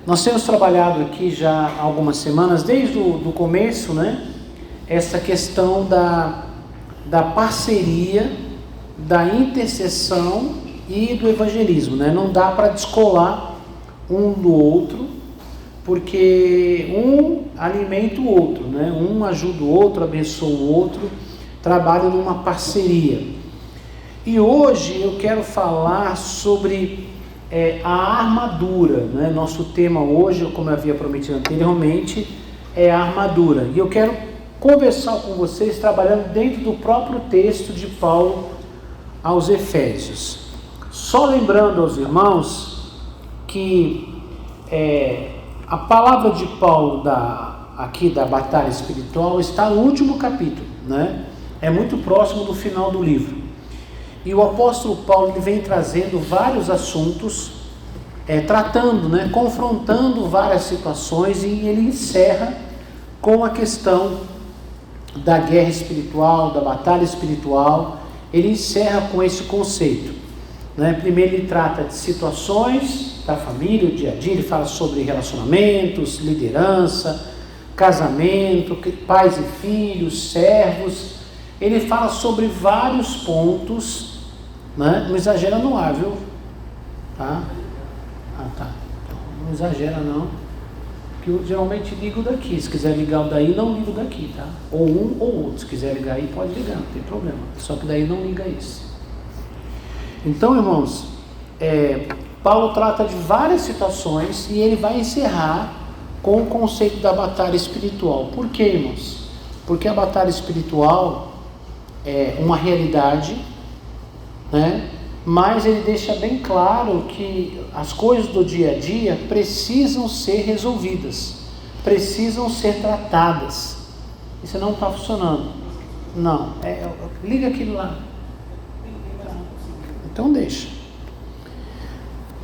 Nós temos trabalhado aqui já há algumas semanas, desde o começo, né? Essa questão da parceria, da intercessão e do evangelismo, né? Não dá para descolar um do outro, porque um alimenta o outro, né? Um ajuda o outro, abençoa o outro, trabalha numa parceria. E hoje eu quero falar sobre a armadura, né? Nosso tema hoje, como eu havia prometido anteriormente, é a armadura. E eu quero conversar com vocês trabalhando dentro do próprio texto de Paulo aos Efésios. Só lembrando aos irmãos que a palavra de Paulo aqui da batalha espiritual está no último capítulo, né? É muito próximo do final do livro. E o apóstolo Paulo ele vem trazendo vários assuntos, tratando, né, confrontando várias situações, e ele encerra com a questão da guerra espiritual, da batalha espiritual. Ele encerra com esse conceito, né? Primeiro ele trata de situações da família, o dia a dia, ele fala sobre relacionamentos, liderança, casamento, pais e filhos, servos. Ele fala sobre vários pontos, né? Não exagera no ar, viu? Tá? Tá. Não exagera não, que eu geralmente ligo daqui. Se quiser ligar o daí, não ligo daqui, tá? Ou um ou outro. Se quiser ligar aí, pode ligar, não tem problema. Só que daí não liga isso. Então, irmãos, Paulo trata de várias situações e ele vai encerrar com o conceito da batalha espiritual. Por quê, irmãos? Porque a batalha espiritual é uma realidade, né? Mas ele deixa bem claro que as coisas do dia a dia precisam ser resolvidas, precisam ser tratadas. Isso não está funcionando. Não, liga aquilo lá. Então deixa.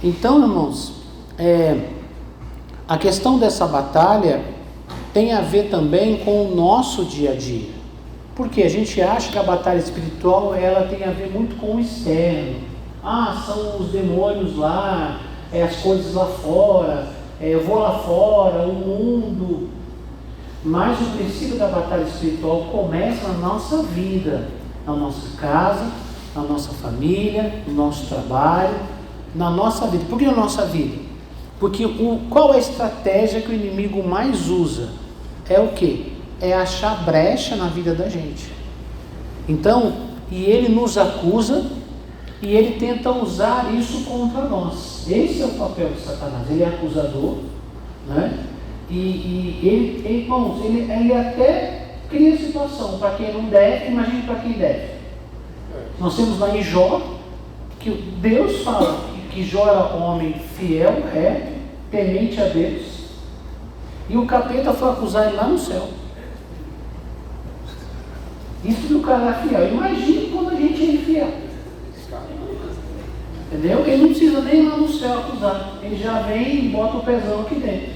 Então, irmãos, a questão dessa batalha tem a ver também com o nosso dia a dia. Porque a gente acha que a batalha espiritual ela tem a ver muito com o externo. São os demônios lá, as coisas lá fora, eu vou lá fora, o mundo. Mas o princípio da batalha espiritual começa na nossa vida, na nossa casa, na nossa família, no nosso trabalho, na nossa vida. Por que na nossa vida? Porque qual é a estratégia que o inimigo mais usa? É o quê? É achar brecha na vida da gente. Então, e ele nos acusa, e ele tenta usar isso contra nós. Esse é o papel de Satanás. Ele é acusador, né? E ele, irmãos, ele até cria situação para quem não deve. Imagine para quem deve. Nós temos lá em Jó, que Deus fala que Jó era homem fiel, temente a Deus, e o capeta foi acusar ele lá no céu. Isso que o cara era fiel. Imagine quando a gente é infiel. Entendeu? Ele não precisa nem ir lá no céu acusar. Ele já vem e bota o pezão aqui dentro.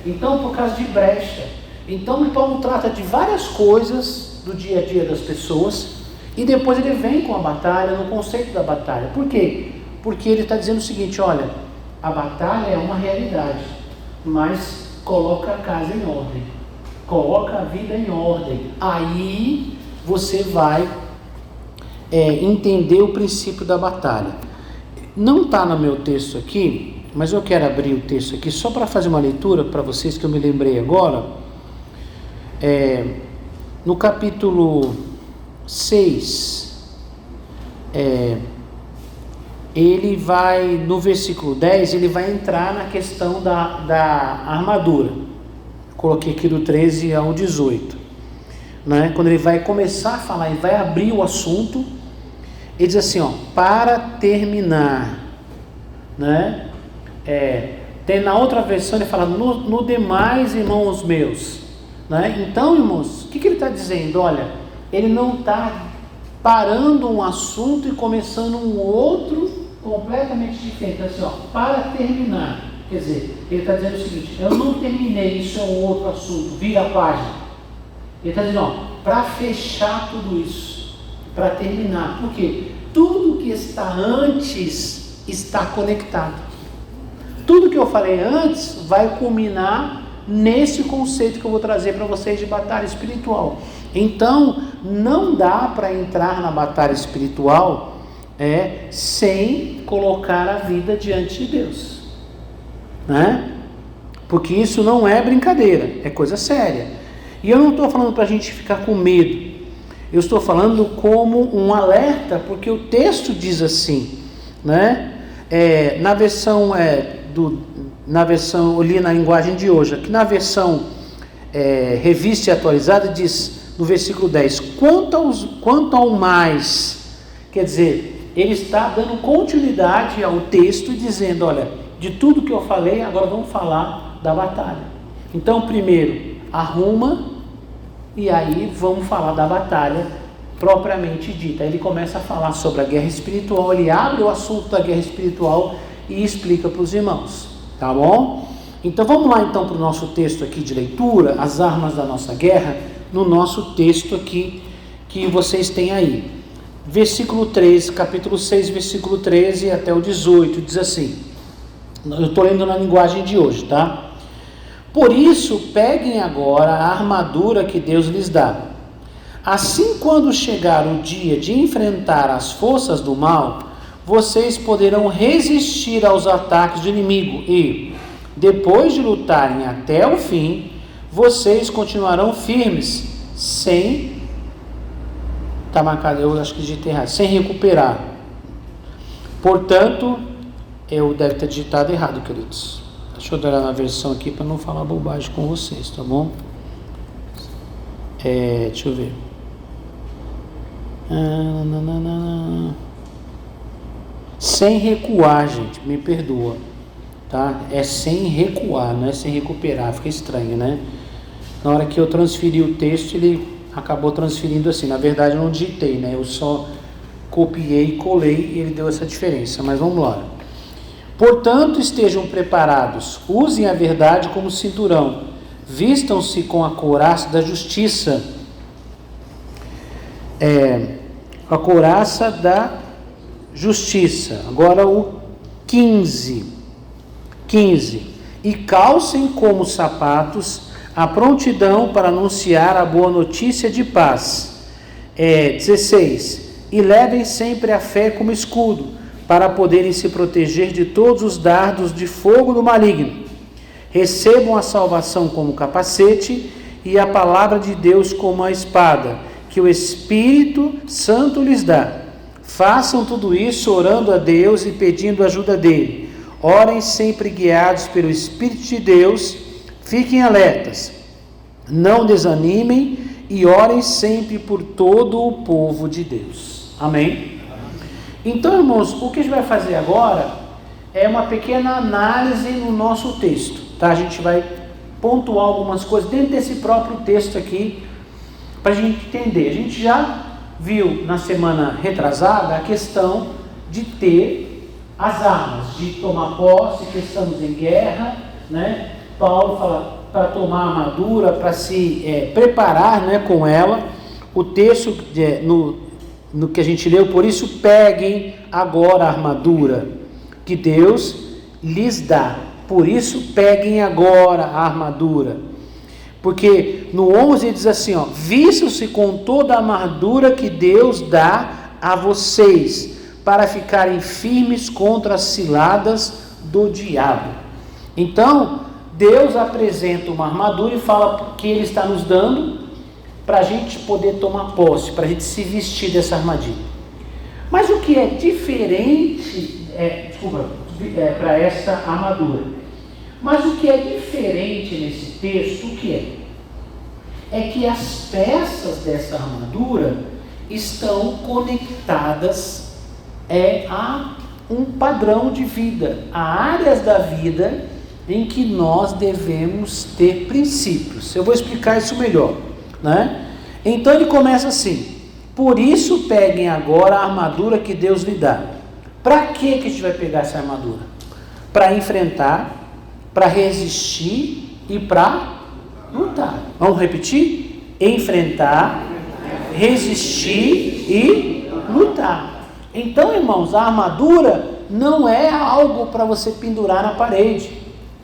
Então, por causa de brecha. Então, Paulo trata de várias coisas do dia a dia das pessoas. E depois ele vem com a batalha, no conceito da batalha. Por quê? Porque ele está dizendo o seguinte: olha, a batalha é uma realidade, mas coloca a casa em ordem. Coloca a vida em ordem. Aí você vai entender o princípio da batalha. Não está no meu texto aqui, mas eu quero abrir o texto aqui só para fazer uma leitura para vocês, que eu me lembrei agora. No capítulo 6, ele vai, no versículo 10, ele vai entrar na questão da armadura. Coloquei aqui do 13 ao 18, né? Quando ele vai começar a falar, ele vai abrir o assunto. Ele diz assim, para terminar, né? Tem na outra versão, ele fala, no demais, irmãos meus, né? Então, irmãos, o que ele está dizendo? Olha, ele não está parando um assunto e começando um outro completamente diferente. Assim, para terminar, quer dizer, ele está dizendo o seguinte: eu não terminei, isso é um outro assunto, vira a página. Ele está dizendo, para fechar tudo isso, para terminar. Por quê? Tudo que está antes está conectado. tudo que eu falei antes vai culminar nesse conceito que eu vou trazer para vocês de batalha espiritual. Então, não dá para entrar na batalha espiritual sem colocar a vida diante de Deus, né? Porque isso não é brincadeira, é coisa séria. E eu não estou falando para a gente ficar com medo, eu estou falando como um alerta, porque o texto diz assim, né? Na versão eu li na linguagem de hoje, aqui na versão revista e atualizada diz no versículo 10, quanto ao mais, quer dizer, ele está dando continuidade ao texto, dizendo, olha, de tudo que eu falei, agora vamos falar da batalha. Então, primeiro, arruma, e aí vamos falar da batalha propriamente dita. Aí ele começa a falar sobre a guerra espiritual, ele abre o assunto da guerra espiritual e explica para os irmãos, tá bom? Então vamos lá então para o nosso texto aqui de leitura, as armas da nossa guerra, no nosso texto aqui que vocês têm aí. Versículo 13, capítulo 6, versículo 13 até o 18, diz assim, eu estou lendo na linguagem de hoje, tá? Por isso, peguem agora a armadura que Deus lhes dá. Assim, quando chegar o dia de enfrentar as forças do mal, vocês poderão resistir aos ataques do inimigo e, depois de lutarem até o fim, vocês continuarão firmes, sem... Está marcado, eu acho que digitei errado, sem recuperar. Portanto, eu deve ter digitado errado, queridos. Deixa eu dar na versão aqui para não falar bobagem com vocês, tá bom? Deixa eu ver. Sem recuar, gente, me perdoa, tá? É sem recuar, não é sem recuperar, fica estranho, né? Na hora que eu transferi o texto, ele acabou transferindo assim. Na verdade, eu não digitei, né? Eu só copiei e colei e ele deu essa diferença. Mas vamos lá. Portanto, estejam preparados, usem a verdade como cinturão, vistam-se com a couraça da justiça, a couraça da justiça. Agora o 15, e calcem como sapatos a prontidão para anunciar a boa notícia de paz. 16, e levem sempre a fé como escudo, para poderem se proteger de todos os dardos de fogo do maligno. Recebam a salvação como capacete e a palavra de Deus como a espada, que o Espírito Santo lhes dá. Façam tudo isso orando a Deus e pedindo ajuda dele. Orem sempre guiados pelo Espírito de Deus, fiquem alertas, não desanimem e orem sempre por todo o povo de Deus. Amém? Então, irmãos, o que a gente vai fazer agora é uma pequena análise no nosso texto, tá? A gente vai pontuar algumas coisas dentro desse próprio texto aqui, para a gente entender. A gente já viu na semana retrasada a questão de ter as armas, de tomar posse, que estamos em guerra, né? Paulo fala para tomar a armadura, para se preparar, né, com ela. O texto no que a gente leu, por isso peguem agora a armadura que Deus lhes dá. Por isso peguem agora a armadura. Porque no 11 ele diz assim, vistam-se com toda a armadura que Deus dá a vocês, para ficarem firmes contra as ciladas do diabo. Então, Deus apresenta uma armadura e fala que Ele está nos dando para a gente poder tomar posse, para a gente se vestir dessa armadilha. Mas o que é diferente, para essa armadura? Mas o que é diferente nesse texto, o que é? É que as peças dessa armadura estão conectadas a um padrão de vida, a áreas da vida em que nós devemos ter princípios. Eu vou explicar isso melhor, né? Então ele começa assim: por isso peguem agora a armadura que Deus lhe dá. Para que a gente vai pegar essa armadura? Para enfrentar, para resistir e para lutar. Vamos repetir? Enfrentar, resistir e lutar. Então, irmãos, a armadura não é algo para você pendurar na parede,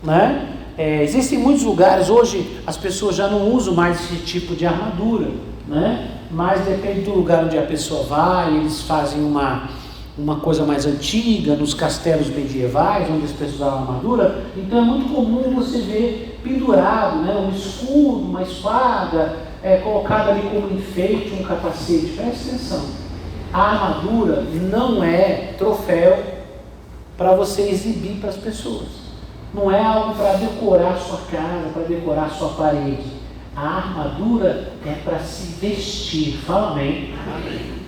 né? Existem muitos lugares, hoje as pessoas já não usam mais esse tipo de armadura, né? Mas depende do lugar onde a pessoa vai, eles fazem uma coisa mais antiga, nos castelos medievais, onde as pessoas usavam armadura. Então é muito comum você ver pendurado, né? Um escudo, uma espada, colocado ali como enfeite, um capacete. Preste atenção, a armadura não é troféu para você exibir para as pessoas. Não é algo para decorar a sua casa, para decorar a sua parede. A armadura é para se vestir. Fala amém.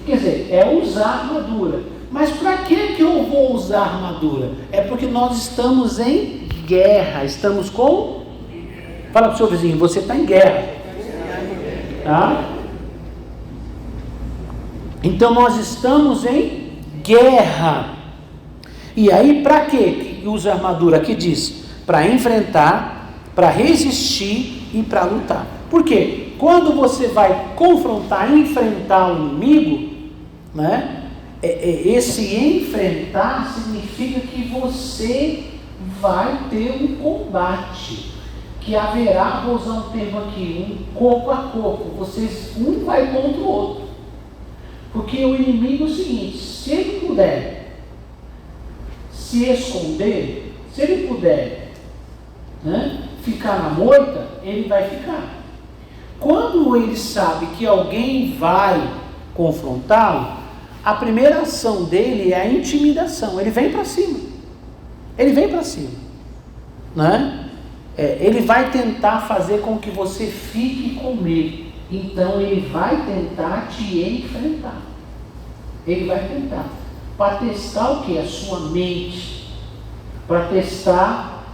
Quer dizer, é usar a armadura. Mas para que eu vou usar a armadura? É porque nós estamos em guerra. Estamos com... Fala para o seu vizinho, você está em guerra. Tá? Então nós estamos em guerra. E aí para que usa a armadura? Aqui diz, para enfrentar, para resistir e para lutar. Por quê? Quando você vai confrontar, enfrentar o inimigo, né? Esse enfrentar significa que você vai ter um combate, que haverá, vou usar um termo aqui, um corpo a corpo. Vocês, um vai contra o outro. Porque o inimigo é o seguinte, se ele puder se esconder, se ele puder, né, ficar na moita, ele vai ficar. Quando ele sabe que alguém vai confrontá-lo, a primeira ação dele é a intimidação. Ele vem para cima. Ele vem para cima, né? Ele vai tentar fazer com que você fique com medo. Então ele vai tentar te enfrentar. Ele vai tentar. Para testar o que? A sua mente, para testar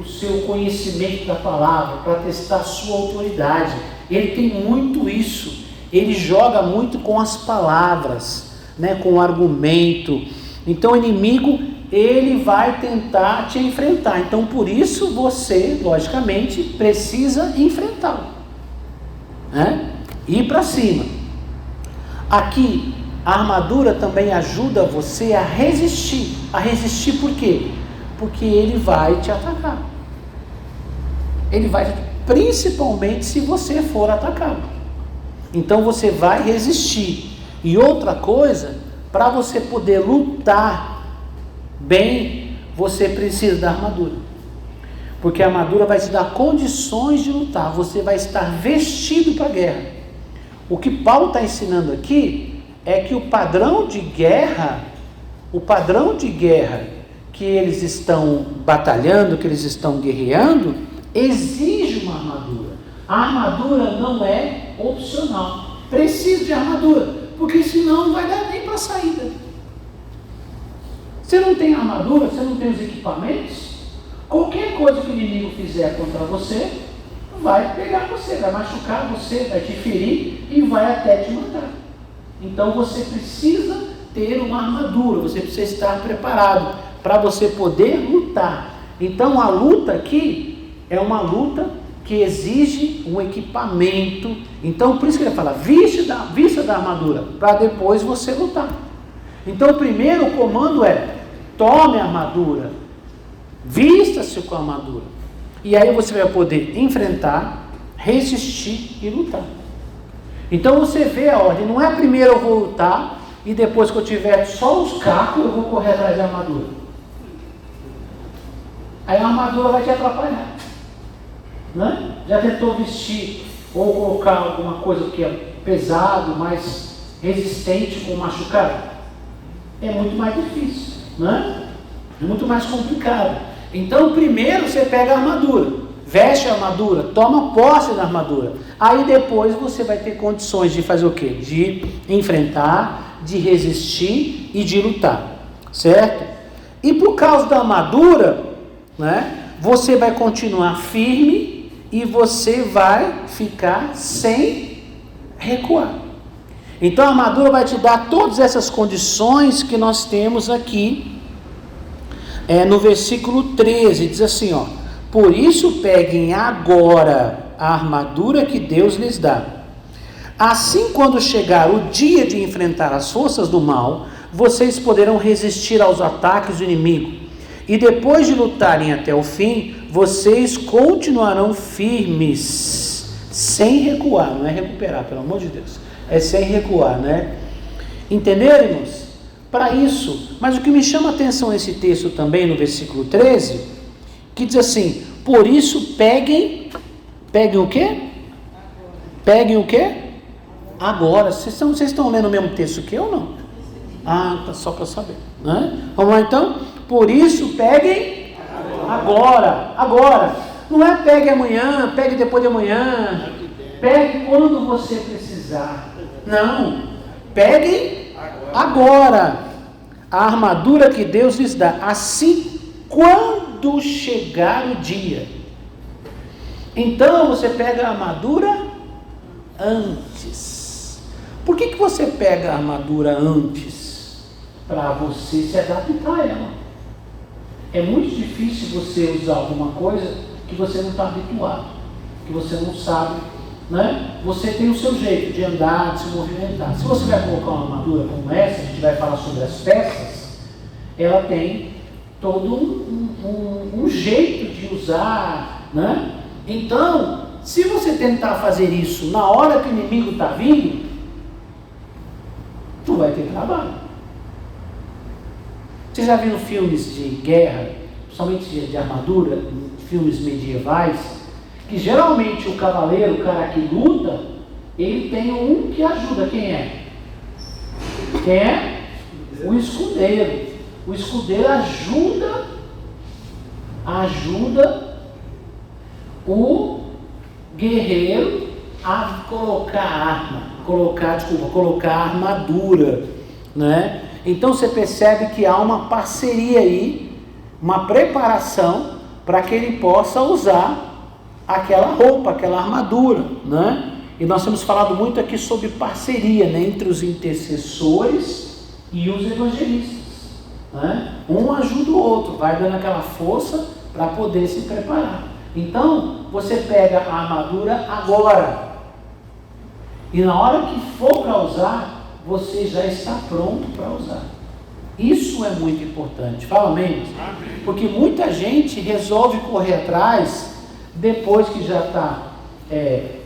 o seu conhecimento da palavra, para testar a sua autoridade. Ele tem muito isso, ele joga muito com as palavras, né, com o argumento. Então o inimigo, ele vai tentar te enfrentar. Então por isso você, logicamente, precisa enfrentá-lo, né? Ir para cima. Aqui a armadura também ajuda você a resistir. A resistir por quê? Porque ele vai te atacar. Ele vai, principalmente se você for atacado. Então você vai resistir. E outra coisa, para você poder lutar bem, você precisa da armadura. Porque a armadura vai te dar condições de lutar. Você vai estar vestido para a guerra. O que Paulo está ensinando aqui é que o padrão de guerra que eles estão batalhando, que eles estão guerreando, exige uma armadura. A armadura não é opcional. Precisa de armadura, porque senão não vai dar nem para a saída. Você não tem armadura, você não tem os equipamentos, qualquer coisa que o inimigo fizer contra você, vai pegar você, vai machucar você, vai te ferir e vai até te matar. Então você precisa ter uma armadura, você precisa estar preparado para você poder lutar. Então a luta aqui é uma luta que exige um equipamento. Então por isso que ele fala, vista da armadura, para depois você lutar. Então o primeiro comando é, tome a armadura, vista-se com a armadura. E aí você vai poder enfrentar, resistir e lutar. Então você vê a ordem, não é primeiro eu vou lutar e depois que eu tiver só os cacos eu vou correr atrás da armadura. Aí a armadura vai te atrapalhar, né? Já tentou vestir ou colocar alguma coisa que é pesado, mais resistente com machucado? É muito mais difícil, né? É muito mais complicado. Então primeiro você pega a armadura, veste a armadura, toma posse da armadura. Aí depois você vai ter condições de fazer o quê? De enfrentar, de resistir e de lutar, certo? E por causa da armadura, né, você vai continuar firme e você vai ficar sem recuar. Então a armadura vai te dar todas essas condições que nós temos aqui. No versículo 13, diz assim, ó: por isso peguem agora a armadura que Deus lhes dá. Assim, quando chegar o dia de enfrentar as forças do mal, vocês poderão resistir aos ataques do inimigo. E depois de lutarem até o fim, vocês continuarão firmes, sem recuar. Não é recuperar, pelo amor de Deus. É sem recuar, né? Entenderam, irmãos? Para isso, mas o que me chama a atenção nesse texto também, no versículo 13, que diz assim: por isso peguem o quê? Peguem o quê? Agora. Vocês estão lendo o mesmo texto que eu ou não? Ah, tá, só para saber, né? Vamos lá então? Por isso peguem agora. Não é pegue amanhã, pegue depois de amanhã, pegue quando você precisar. Não, peguem agora a armadura que Deus lhes dá, assim quando chegar o dia. Então você pega a armadura antes. Por que você pega a armadura antes? Para você se adaptar a ela. É muito difícil você usar alguma coisa que você não está habituado, que você não sabe, né? Você tem o seu jeito de andar, de se movimentar. Se você vai colocar uma armadura como essa, a gente vai falar sobre as peças, ela tem todo um jeito de usar, né? Então, se você tentar fazer isso na hora que o inimigo está vindo, tu vai ter trabalho. Vocês já viram filmes de guerra, principalmente de armadura, filmes medievais, que geralmente o cavaleiro, o cara que luta, ele tem um que ajuda. Quem é? Quem é? O escudeiro. O escudeiro ajuda o guerreiro a colocar a armadura, né? Então você percebe que há uma parceria aí, uma preparação para que ele possa usar aquela roupa, aquela armadura, né? E nós temos falado muito aqui sobre parceria, né, entre os intercessores e os evangelistas, né? Um ajuda o outro, vai dando aquela força para poder se preparar. Então você pega a armadura agora, e na hora que for para usar, você já está pronto para usar. Isso é muito importante. Fala amém? Porque muita gente resolve correr atrás depois que já está,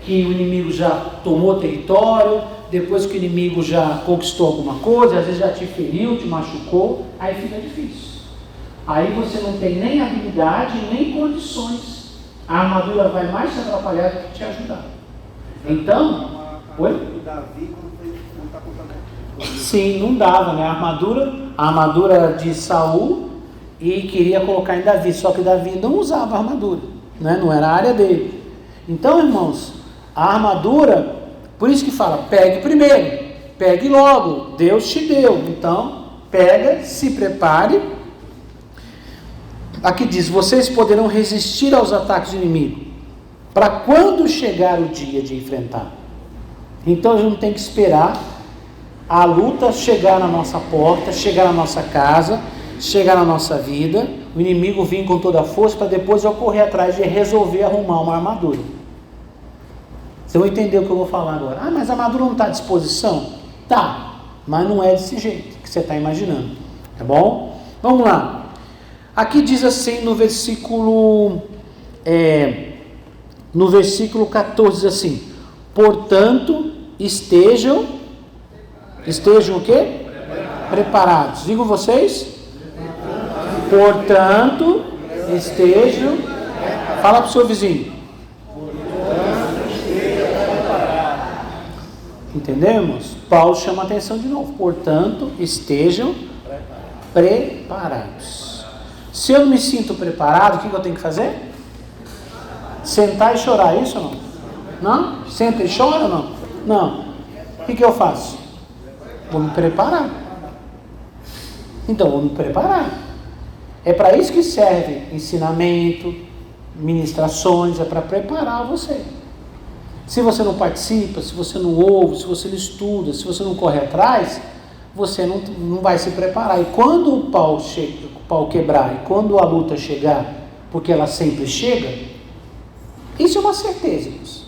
que o inimigo já tomou território, depois que o inimigo já conquistou alguma coisa, às vezes já te feriu, te machucou, aí fica difícil. Aí você não tem nem habilidade, nem condições. A armadura vai mais te atrapalhar do que te ajudar. Então, oi? Sim, não dava, né? A armadura de Saul, e queria colocar em Davi, só que Davi não usava a armadura, né? Não era a área dele. Então, irmãos, a armadura, por isso que fala, pegue primeiro, pegue logo, Deus te deu. Então, pega, se prepare. Aqui diz, vocês poderão resistir aos ataques do inimigo, para quando chegar o dia de enfrentar. Então a gente não tem que esperar a luta chegar na nossa porta, chegar na nossa casa, chegar na nossa vida, o inimigo vir com toda a força, para depois eu correr atrás de resolver arrumar uma armadura. Você vai entender o que eu vou falar agora. Ah, mas a armadura não está à disposição? Tá, mas não é desse jeito que você está imaginando, tá bom? Vamos lá. Aqui diz assim no versículo 14, diz assim, portanto, estejam o quê? Preparados. Digo vocês? Portanto, estejam. Fala para o seu vizinho. Entendemos? Paulo chama a atenção de novo. Portanto, estejam preparados. Se eu não me sinto preparado, o que eu tenho que fazer? Sentar e chorar, isso ou não? Não? Senta e chora ou não? Não. O que eu faço? Vou me preparar. Então, vou me preparar. É para isso que serve ensinamento, ministrações, é para preparar você. Se você não participa, se você não ouve, se você não estuda, se você não corre atrás, você não vai se preparar. E quando o pau quebrar, e quando a luta chegar, porque ela sempre chega, isso é uma certeza, irmãos.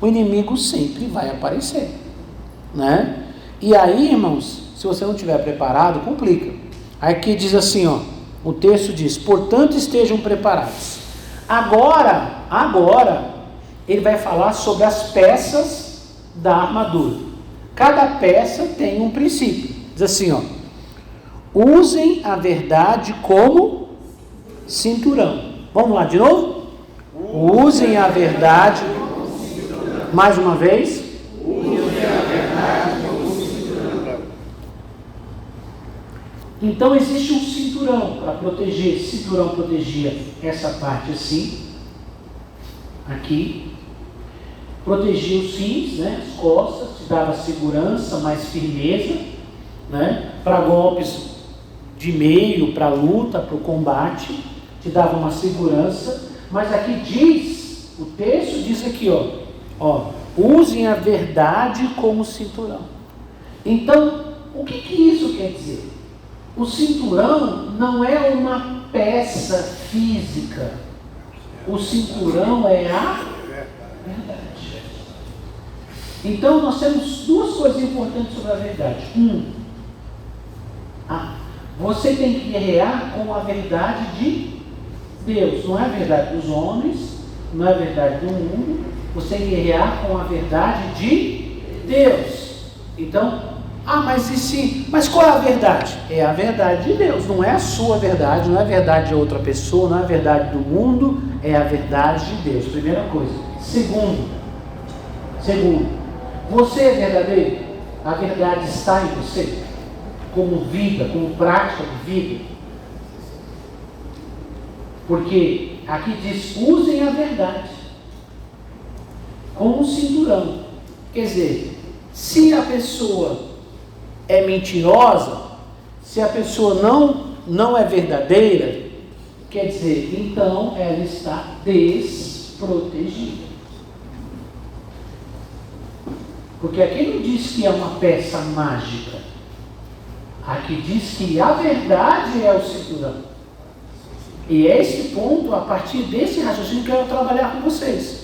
O inimigo sempre vai aparecer, né? E aí, irmãos, se você não estiver preparado, complica. Aqui diz assim, ó, o texto diz, portanto estejam preparados. Agora, ele vai falar sobre as peças da armadura. Cada peça tem um princípio. Diz assim, ó, usem a verdade como cinturão. Vamos lá de novo? Usem a verdade, mais uma vez. Usem a verdade como cinturão. Então existe um cinturão para proteger. Esse cinturão protegia essa parte assim, aqui. Protegia os rins, né, as costas, te dava segurança, mais firmeza, né, para golpes de meio, para luta, para o combate, te dava uma segurança. Mas aqui diz, o texto diz aqui, ó, usem a verdade como cinturão. Então, o que isso quer dizer? O cinturão não é uma peça física. O cinturão é a verdade. Então, nós temos duas coisas importantes sobre a verdade. Você tem que guerrear com a verdade de Deus. Não é a verdade dos homens, não é a verdade do mundo. Você tem que guerrear com a verdade de Deus. Então, mas qual é a verdade? É a verdade de Deus, não é a sua verdade, não é a verdade de outra pessoa, não é a verdade do mundo, é a verdade de Deus. Primeira coisa. Segundo, você é verdadeiro? A verdade está em você? Como vida, como prática de vida? Porque aqui diz, usem a verdade como um cinturão. Quer dizer, se a pessoa é mentirosa, se a pessoa não é verdadeira, quer dizer, então ela está desprotegida. Porque aqui não diz que é uma peça mágica. Aqui diz que a verdade é o cinturão. E é esse ponto, a partir desse raciocínio, que eu quero trabalhar com vocês.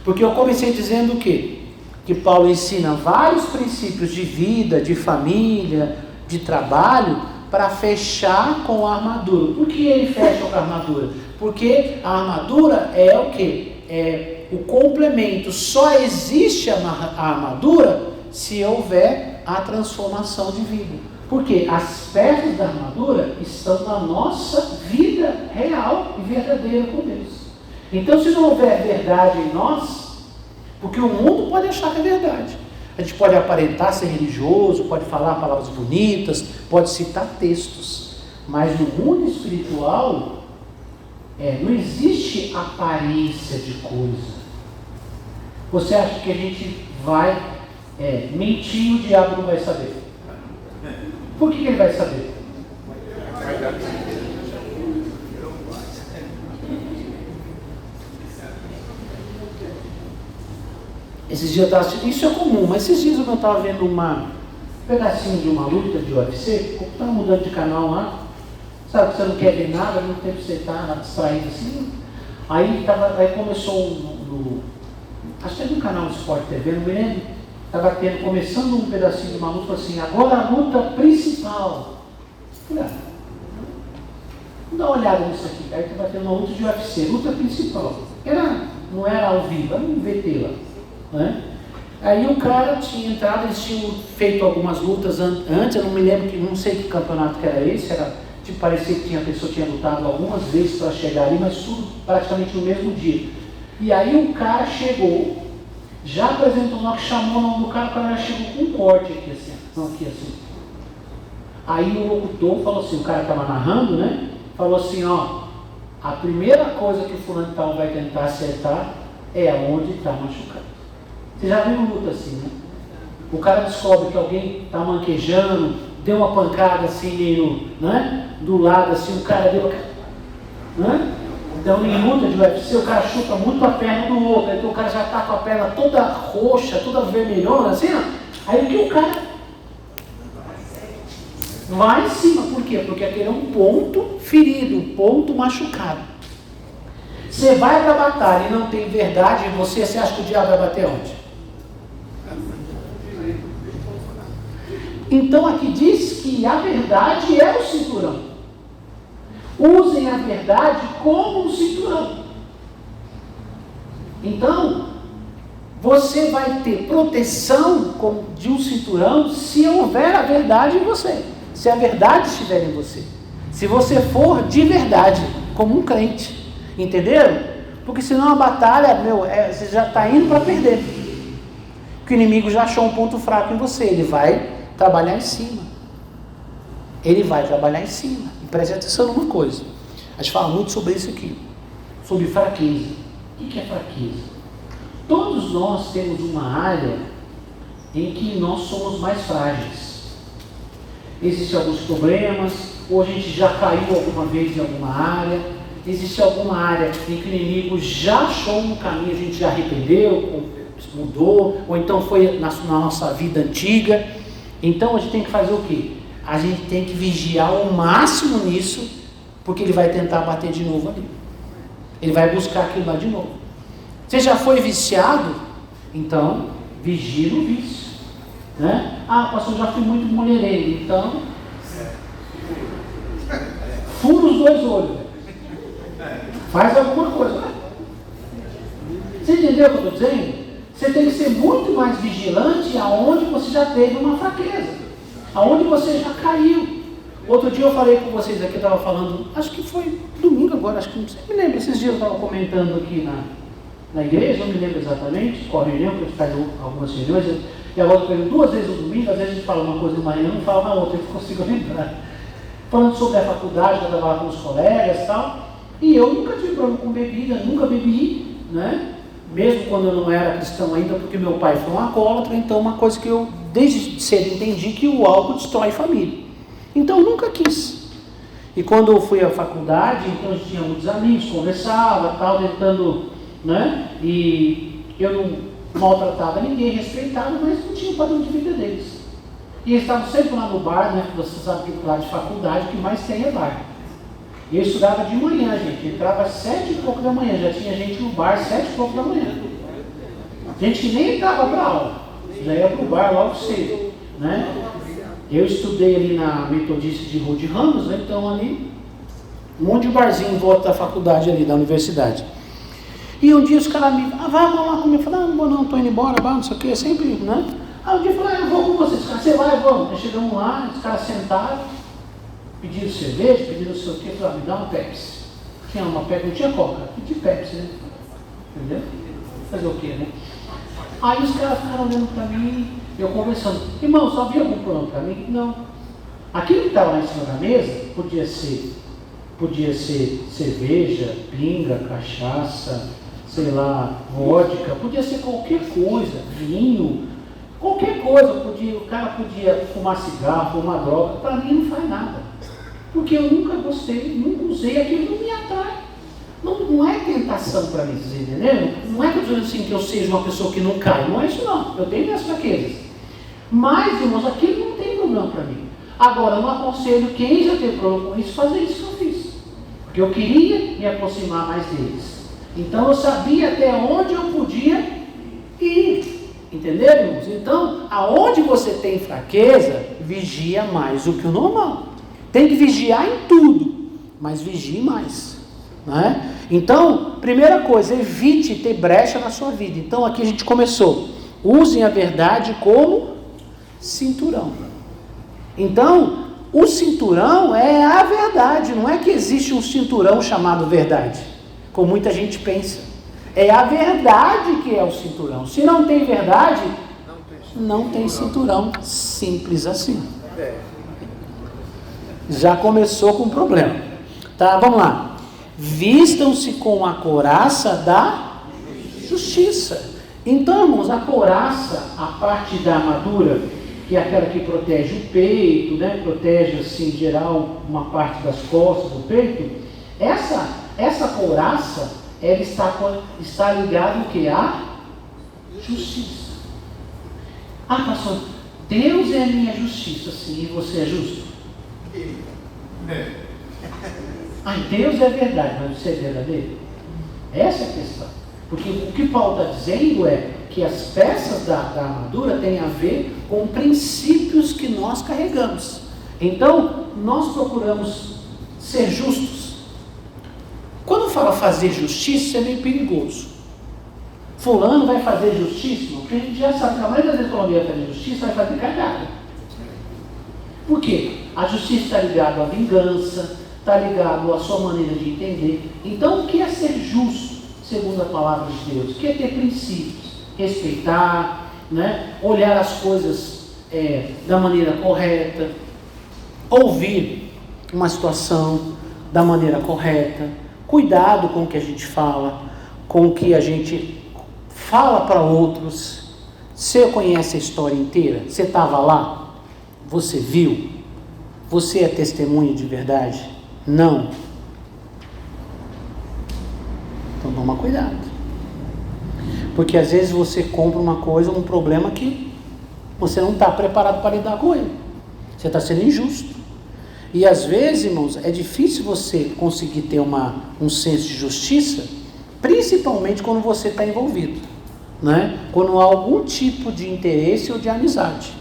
Porque eu comecei dizendo o quê? Que Paulo ensina vários princípios de vida, de família, de trabalho, para fechar com a armadura. Por que ele fecha com a armadura? Porque a armadura é o quê? É o complemento. Só existe a armadura se houver a transformação de vida. Porque as peças da armadura estão na nossa vida real e verdadeira com Deus. Então, se não houver verdade em nós, porque o mundo pode achar que é verdade. A gente pode aparentar ser religioso, pode falar palavras bonitas, pode citar textos. Mas no mundo espiritual, não existe aparência de coisa. Você acha que a gente vai mentir e o diabo não vai saber? Por que ele vai saber? Esses dias isso é comum, mas esses dias eu estava vendo um pedacinho de uma luta de UFC, eu estava mudando de canal lá, sabe que você não quer ver nada, não tem que você estar distraído assim. Aí começou acho que é do canal do Sport TV, não me lembro, estava começando um pedacinho de uma luta assim, agora a luta principal. Falei, vamos dar uma olhada nisso aqui. Aí estava tendo uma luta de UFC, luta principal. Não era ao vivo, era um VT lá. Né? Aí o cara tinha entrado, eles tinham feito algumas lutas antes, eu não me lembro, não sei que campeonato que era esse, parecia que a pessoa tinha lutado algumas vezes para chegar ali, mas tudo praticamente no mesmo dia. E aí o cara chegou, já apresentou o nome, chamou o nome do cara, o cara já chegou com um corte aqui assim. Aí o locutor falou assim, o cara estava narrando, né? Falou assim, a primeira coisa que o fulano tal vai tentar acertar é aonde está machucado. Você já viu luta assim, né? O cara descobre que alguém está manquejando, deu uma pancada assim meio, né? Do lado assim, o cara deu, né? Então em luta de UFC o cara chuta muito a perna do outro, então o cara já está com a perna toda roxa, toda vermelhona assim, ó. Aí o que o cara vai em cima, por quê? Porque aquele é um ponto ferido, um ponto machucado. Você vai para a batalha e não tem verdade em você acha que o diabo vai bater onde? Então aqui diz que a verdade é o cinturão. Usem a verdade como um cinturão. Então, você vai ter proteção de um cinturão se houver a verdade em você. Se a verdade estiver em você. Se você for de verdade, como um crente. Entenderam? Porque senão a batalha, você já está indo para perder. Porque o inimigo já achou um ponto fraco em você. Ele vai trabalhar em cima. Ele vai trabalhar em cima. E preste atenção numa coisa. A gente fala muito sobre isso aqui. Sobre fraqueza. O que é fraqueza? Todos nós temos uma área em que nós somos mais frágeis. Existem alguns problemas, ou a gente já caiu alguma vez em alguma área. Existe alguma área em que o inimigo já achou um caminho, a gente já arrependeu, mudou, ou então foi na nossa vida antiga. Então a gente tem que fazer o quê? A gente tem que vigiar ao máximo nisso, porque ele vai tentar bater de novo ali. Ele vai buscar aquilo lá de novo. Você já foi viciado? Então, vigie no vício. Né? Ah, pastor, já fui muito mulherengo. Então, fura os dois olhos. Faz alguma coisa. Você entendeu o que eu estou dizendo? Você tem que ser muito mais vigilante aonde você já teve uma fraqueza. Aonde você já caiu. Outro dia eu falei com vocês aqui, eu estava falando, acho que foi domingo agora, acho que não sei, me lembro, esses dias eu estava comentando aqui na igreja, não me lembro exatamente, qual reunião, porque faz algumas reuniões, e agora eu pego 2 vezes no domingo, às vezes a gente fala uma coisa de manhã, não fala na outra, eu consigo lembrar. Falando sobre a faculdade, que eu trabalhava com os colegas e tal, e eu nunca tive problema com bebida, nunca bebi, né? Mesmo quando eu não era cristão ainda, porque meu pai foi um alcoólatra, então uma coisa que eu desde cedo entendi que o álcool destrói família. Então eu nunca quis. E quando eu fui à faculdade, então a gente tinha muitos amigos, conversava, tal, tentando, né? E eu não maltratava ninguém, respeitava, mas não tinha o padrão de vida deles. E eles estavam sempre lá no bar, né? Você sabe que lá de faculdade o que mais tem é bar. E eu estudava de manhã, gente. Entrava às 7 e pouco da manhã. Já tinha gente no bar às 7 e pouco da manhã. Gente que nem entrava para aula. Já ia para o bar logo cedo, né? Eu estudei ali na Metodista de Rua de Ramos, né? Então ali, um monte de barzinho em volta da faculdade ali, da universidade. E um dia os caras me vamos lá comigo. Eu falei, não estou indo embora, não sei o que, sempre, né? Aí um dia eu falei, eu vou com vocês. Você vai, vamos. Aí chegamos lá, os caras sentaram, pediram cerveja, pediram não sei o que, falaram, me dá uma Pepsi. Tinha uma Pepsi, não tinha Coca, pedi Pepsi, né? Entendeu? Fazer o que, né? Aí os caras ficaram olhando para mim, eu conversando, irmão, só havia algum problema para mim? Não. Aquilo que estava lá em cima da mesa podia ser cerveja, pinga, cachaça, sei lá, vodka, podia ser qualquer coisa, vinho, qualquer coisa, o cara podia fumar cigarro, fumar droga, para mim não faz nada. Porque eu nunca gostei, nunca usei, aquilo não me atrai. Não é tentação para mim, vocês entenderam? Não é que eu estou dizendo assim que eu seja uma pessoa que não cai, não é isso não, eu tenho minhas fraquezas. Mas, irmãos, aquilo não tem problema para mim. Agora, eu não aconselho quem já tem problema com isso, fazer isso que eu fiz. Porque eu queria me aproximar mais deles. Então eu sabia até onde eu podia ir. Entenderam, irmãos? Então, aonde você tem fraqueza, vigia mais do que o normal. Tem que vigiar em tudo, mas vigie mais. Né? Então, primeira coisa, evite ter brecha na sua vida. Então aqui a gente começou. Usem a verdade como cinturão. Então, o cinturão é a verdade. Não é que existe um cinturão chamado verdade, como muita gente pensa. É a verdade que é o cinturão. Se não tem verdade, não tem cinturão. Simples assim. Já começou com um problema. Tá, vamos lá. Vistam-se com a couraça da justiça. Então, irmãos, a couraça, a parte da armadura, que é aquela que protege o peito, né? Protege, assim, em geral, uma parte das costas do peito. Essa couraça, ela está ligada ao que? À justiça. Ah, pastor, Deus é a minha justiça, sim, e você é justo? Deus é verdade, mas você é verdadeiro? Essa é a questão. Porque o que Paulo está dizendo é, que as peças da armadura têm a ver com princípios que nós carregamos. Então, nós procuramos ser justos. Quando fala fazer justiça, isso é meio perigoso. Fulano vai fazer justiça, porque a gente já sabe que a maioria das vezes quando alguém vai fazer justiça, vai fazer cagada. Por quê? A justiça está ligada à vingança, está ligado à sua maneira de entender. Então, o que é ser justo, segundo a palavra de Deus? O que é ter princípios? Respeitar, né? Olhar as coisas da maneira correta, ouvir uma situação da maneira correta, cuidado com o que a gente fala, com o que a gente fala para outros. Você conhece a história inteira? Você estava lá? Você viu? Você é testemunha de verdade? Não. Então toma cuidado. Porque às vezes você compra uma coisa, um problema que você não está preparado para lidar com ele. Você está sendo injusto. E às vezes, irmãos, é difícil você conseguir ter um senso de justiça, principalmente quando você está envolvido, né? Quando há algum tipo de interesse ou de amizade,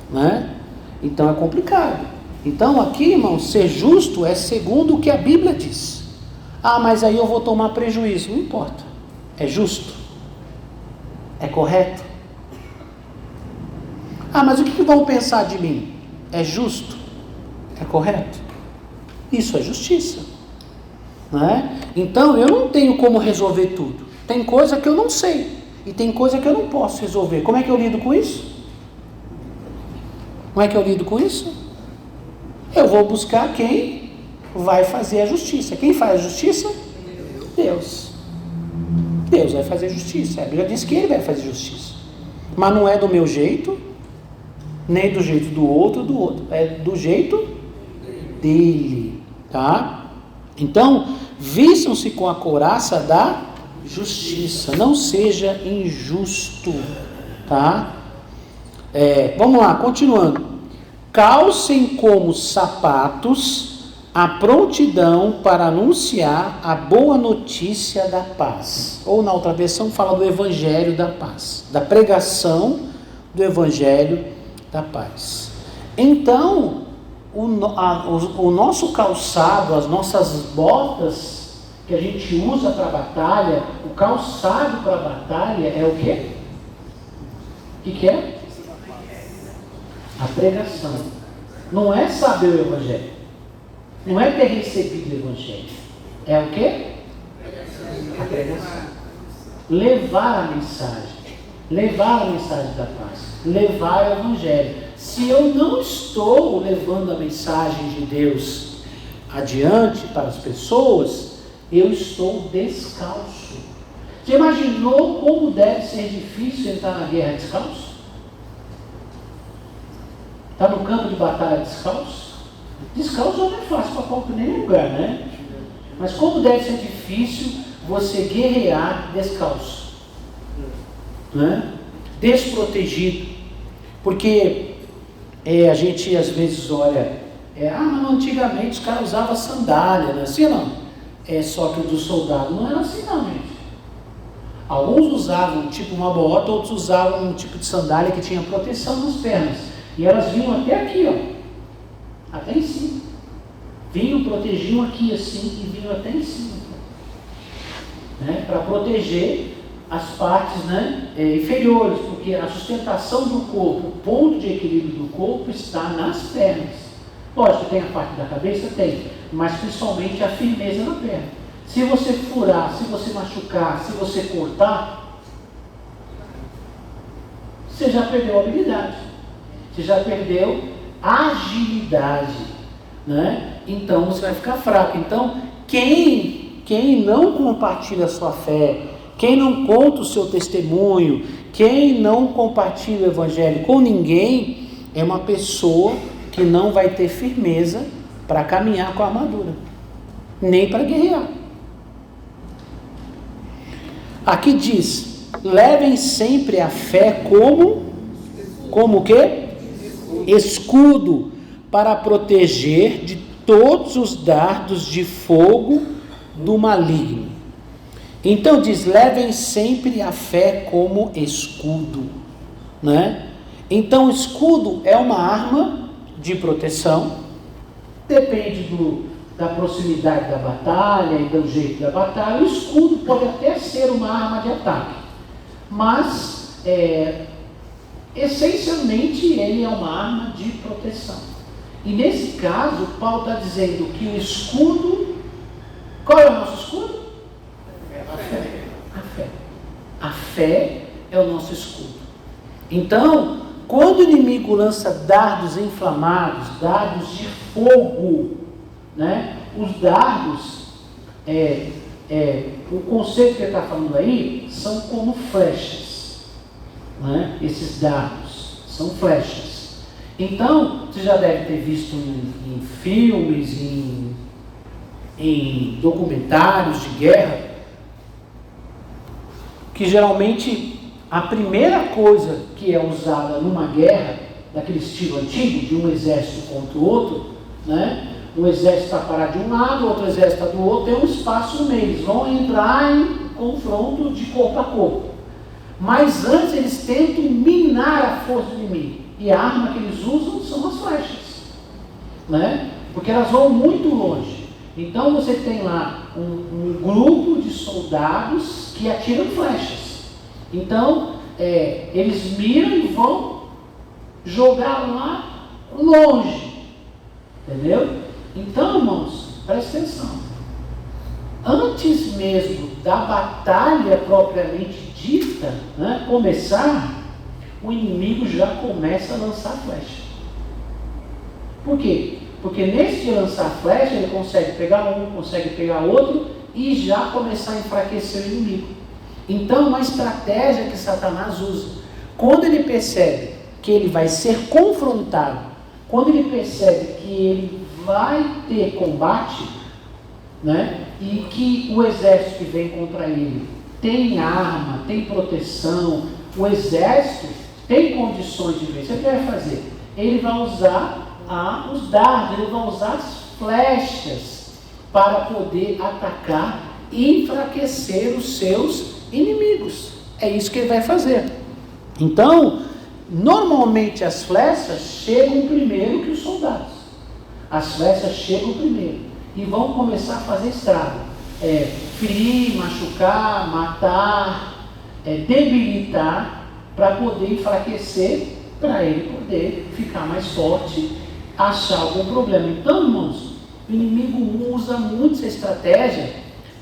né? Então é complicado. Então aqui, irmãos, ser justo é segundo o que a Bíblia diz. Ah, mas aí eu vou tomar prejuízo. Não importa. É justo? É correto? Ah, mas o que vão pensar de mim? É justo? É correto? Isso é justiça, né? Então eu não tenho como resolver tudo. Tem coisa que eu não sei e tem coisa que eu não posso resolver. Como é que eu lido com isso? Como é que eu lido com isso? Eu vou buscar quem vai fazer a justiça. Quem faz a justiça? Deus. Deus vai fazer justiça. A Bíblia diz que Ele vai fazer justiça. Mas não é do meu jeito, nem do jeito do outro. É do jeito dele, tá? Então, vistam-se com a couraça da justiça. Não seja injusto, tá? Vamos lá, continuando. Calcem como sapatos a prontidão para anunciar a boa notícia da paz. Ou na outra versão fala do evangelho da paz, da pregação do evangelho da paz. Então, o nosso calçado, as nossas botas que a gente usa para a batalha, o calçado para a batalha é o quê? O que é? A pregação. Não é saber o evangelho. Não é ter recebido o evangelho. É o quê? A pregação. Levar a mensagem. Levar a mensagem da paz. Levar o evangelho. Se eu não estou levando a mensagem de Deus adiante para as pessoas, eu estou descalço. Você imaginou como deve ser difícil entrar na guerra descalço? Está no campo de batalha descalço? Descalço não é fácil para qualquer nenhum lugar, né? Mas como deve ser difícil você guerrear descalço, né? Desprotegido. Porque a gente às vezes olha, mas antigamente os caras usavam sandália, não é assim não? Só que o do soldado não era assim não, gente. Alguns usavam tipo uma bota, outros usavam um tipo de sandália que tinha proteção nas pernas. E elas vinham até aqui, ó. Até em cima. Protegiam aqui assim e vinham até em cima. Né? Para proteger as partes, né, inferiores, porque a sustentação do corpo, o ponto de equilíbrio do corpo está nas pernas. Lógico, tem a parte da cabeça? Tem. Mas principalmente a firmeza na perna. Se você furar, se você machucar, se você cortar, você já perdeu a habilidade. Você já perdeu agilidade, né? Então você vai ficar fraco. Então, quem não compartilha a sua fé, quem não conta o seu testemunho, quem não compartilha o evangelho com ninguém, é uma pessoa que não vai ter firmeza para caminhar com a armadura, nem para guerrear. Aqui diz: levem sempre a fé como o quê? Escudo para proteger de todos os dardos de fogo do maligno. Então diz, levem sempre a fé como escudo, né? Então o escudo é uma arma de proteção, depende da proximidade da batalha e do jeito da batalha. O escudo pode até ser uma arma de ataque, mas essencialmente ele é uma arma de proteção. E nesse caso, Paulo está dizendo que o escudo, qual é o nosso escudo? A fé. A fé. A fé é o nosso escudo. Então, quando o inimigo lança dardos inflamados, dardos de fogo, né? Os dardos, o conceito que ele está falando aí, são como flechas, né? Esses dardos são flechas. Então, você já deve ter visto em filmes, em documentários de guerra, que geralmente a primeira coisa que é usada numa guerra, daquele estilo antigo, de um exército contra o outro, né? Um exército está parado de um lado, o outro exército está do outro, tem um espaço no meio, eles vão entrar em confronto de corpo a corpo. Mas antes eles tentam minar a força do inimigo, e a arma que eles usam são as flechas, né? Porque elas vão muito longe. Então você tem lá um grupo de soldados que atiram flechas. Então, eles miram e vão jogar lá longe. Entendeu? Então, irmãos, presta atenção. Antes mesmo da batalha propriamente dita, né, começar, o inimigo já começa a lançar flecha. Por quê? Porque nesse de lançar flecha, ele consegue pegar um, consegue pegar outro e já começar a enfraquecer o inimigo. Então, uma estratégia que Satanás usa, quando ele percebe que ele vai ser confrontado, quando ele percebe que ele vai ter combate, né, e que o exército que vem contra ele tem arma, tem proteção, o exército tem condições de vencer, o que ele vai fazer? Ele vai usar os dardos, ele vai usar as flechas para poder atacar e enfraquecer os seus inimigos. É isso que ele vai fazer. Então, normalmente as flechas chegam primeiro que os soldados. As flechas chegam primeiro e vão começar a fazer estrago. Ferir, machucar, matar, debilitar, para poder enfraquecer, para ele poder ficar mais forte, achar algum problema. Então, irmãos, o inimigo usa muito essa estratégia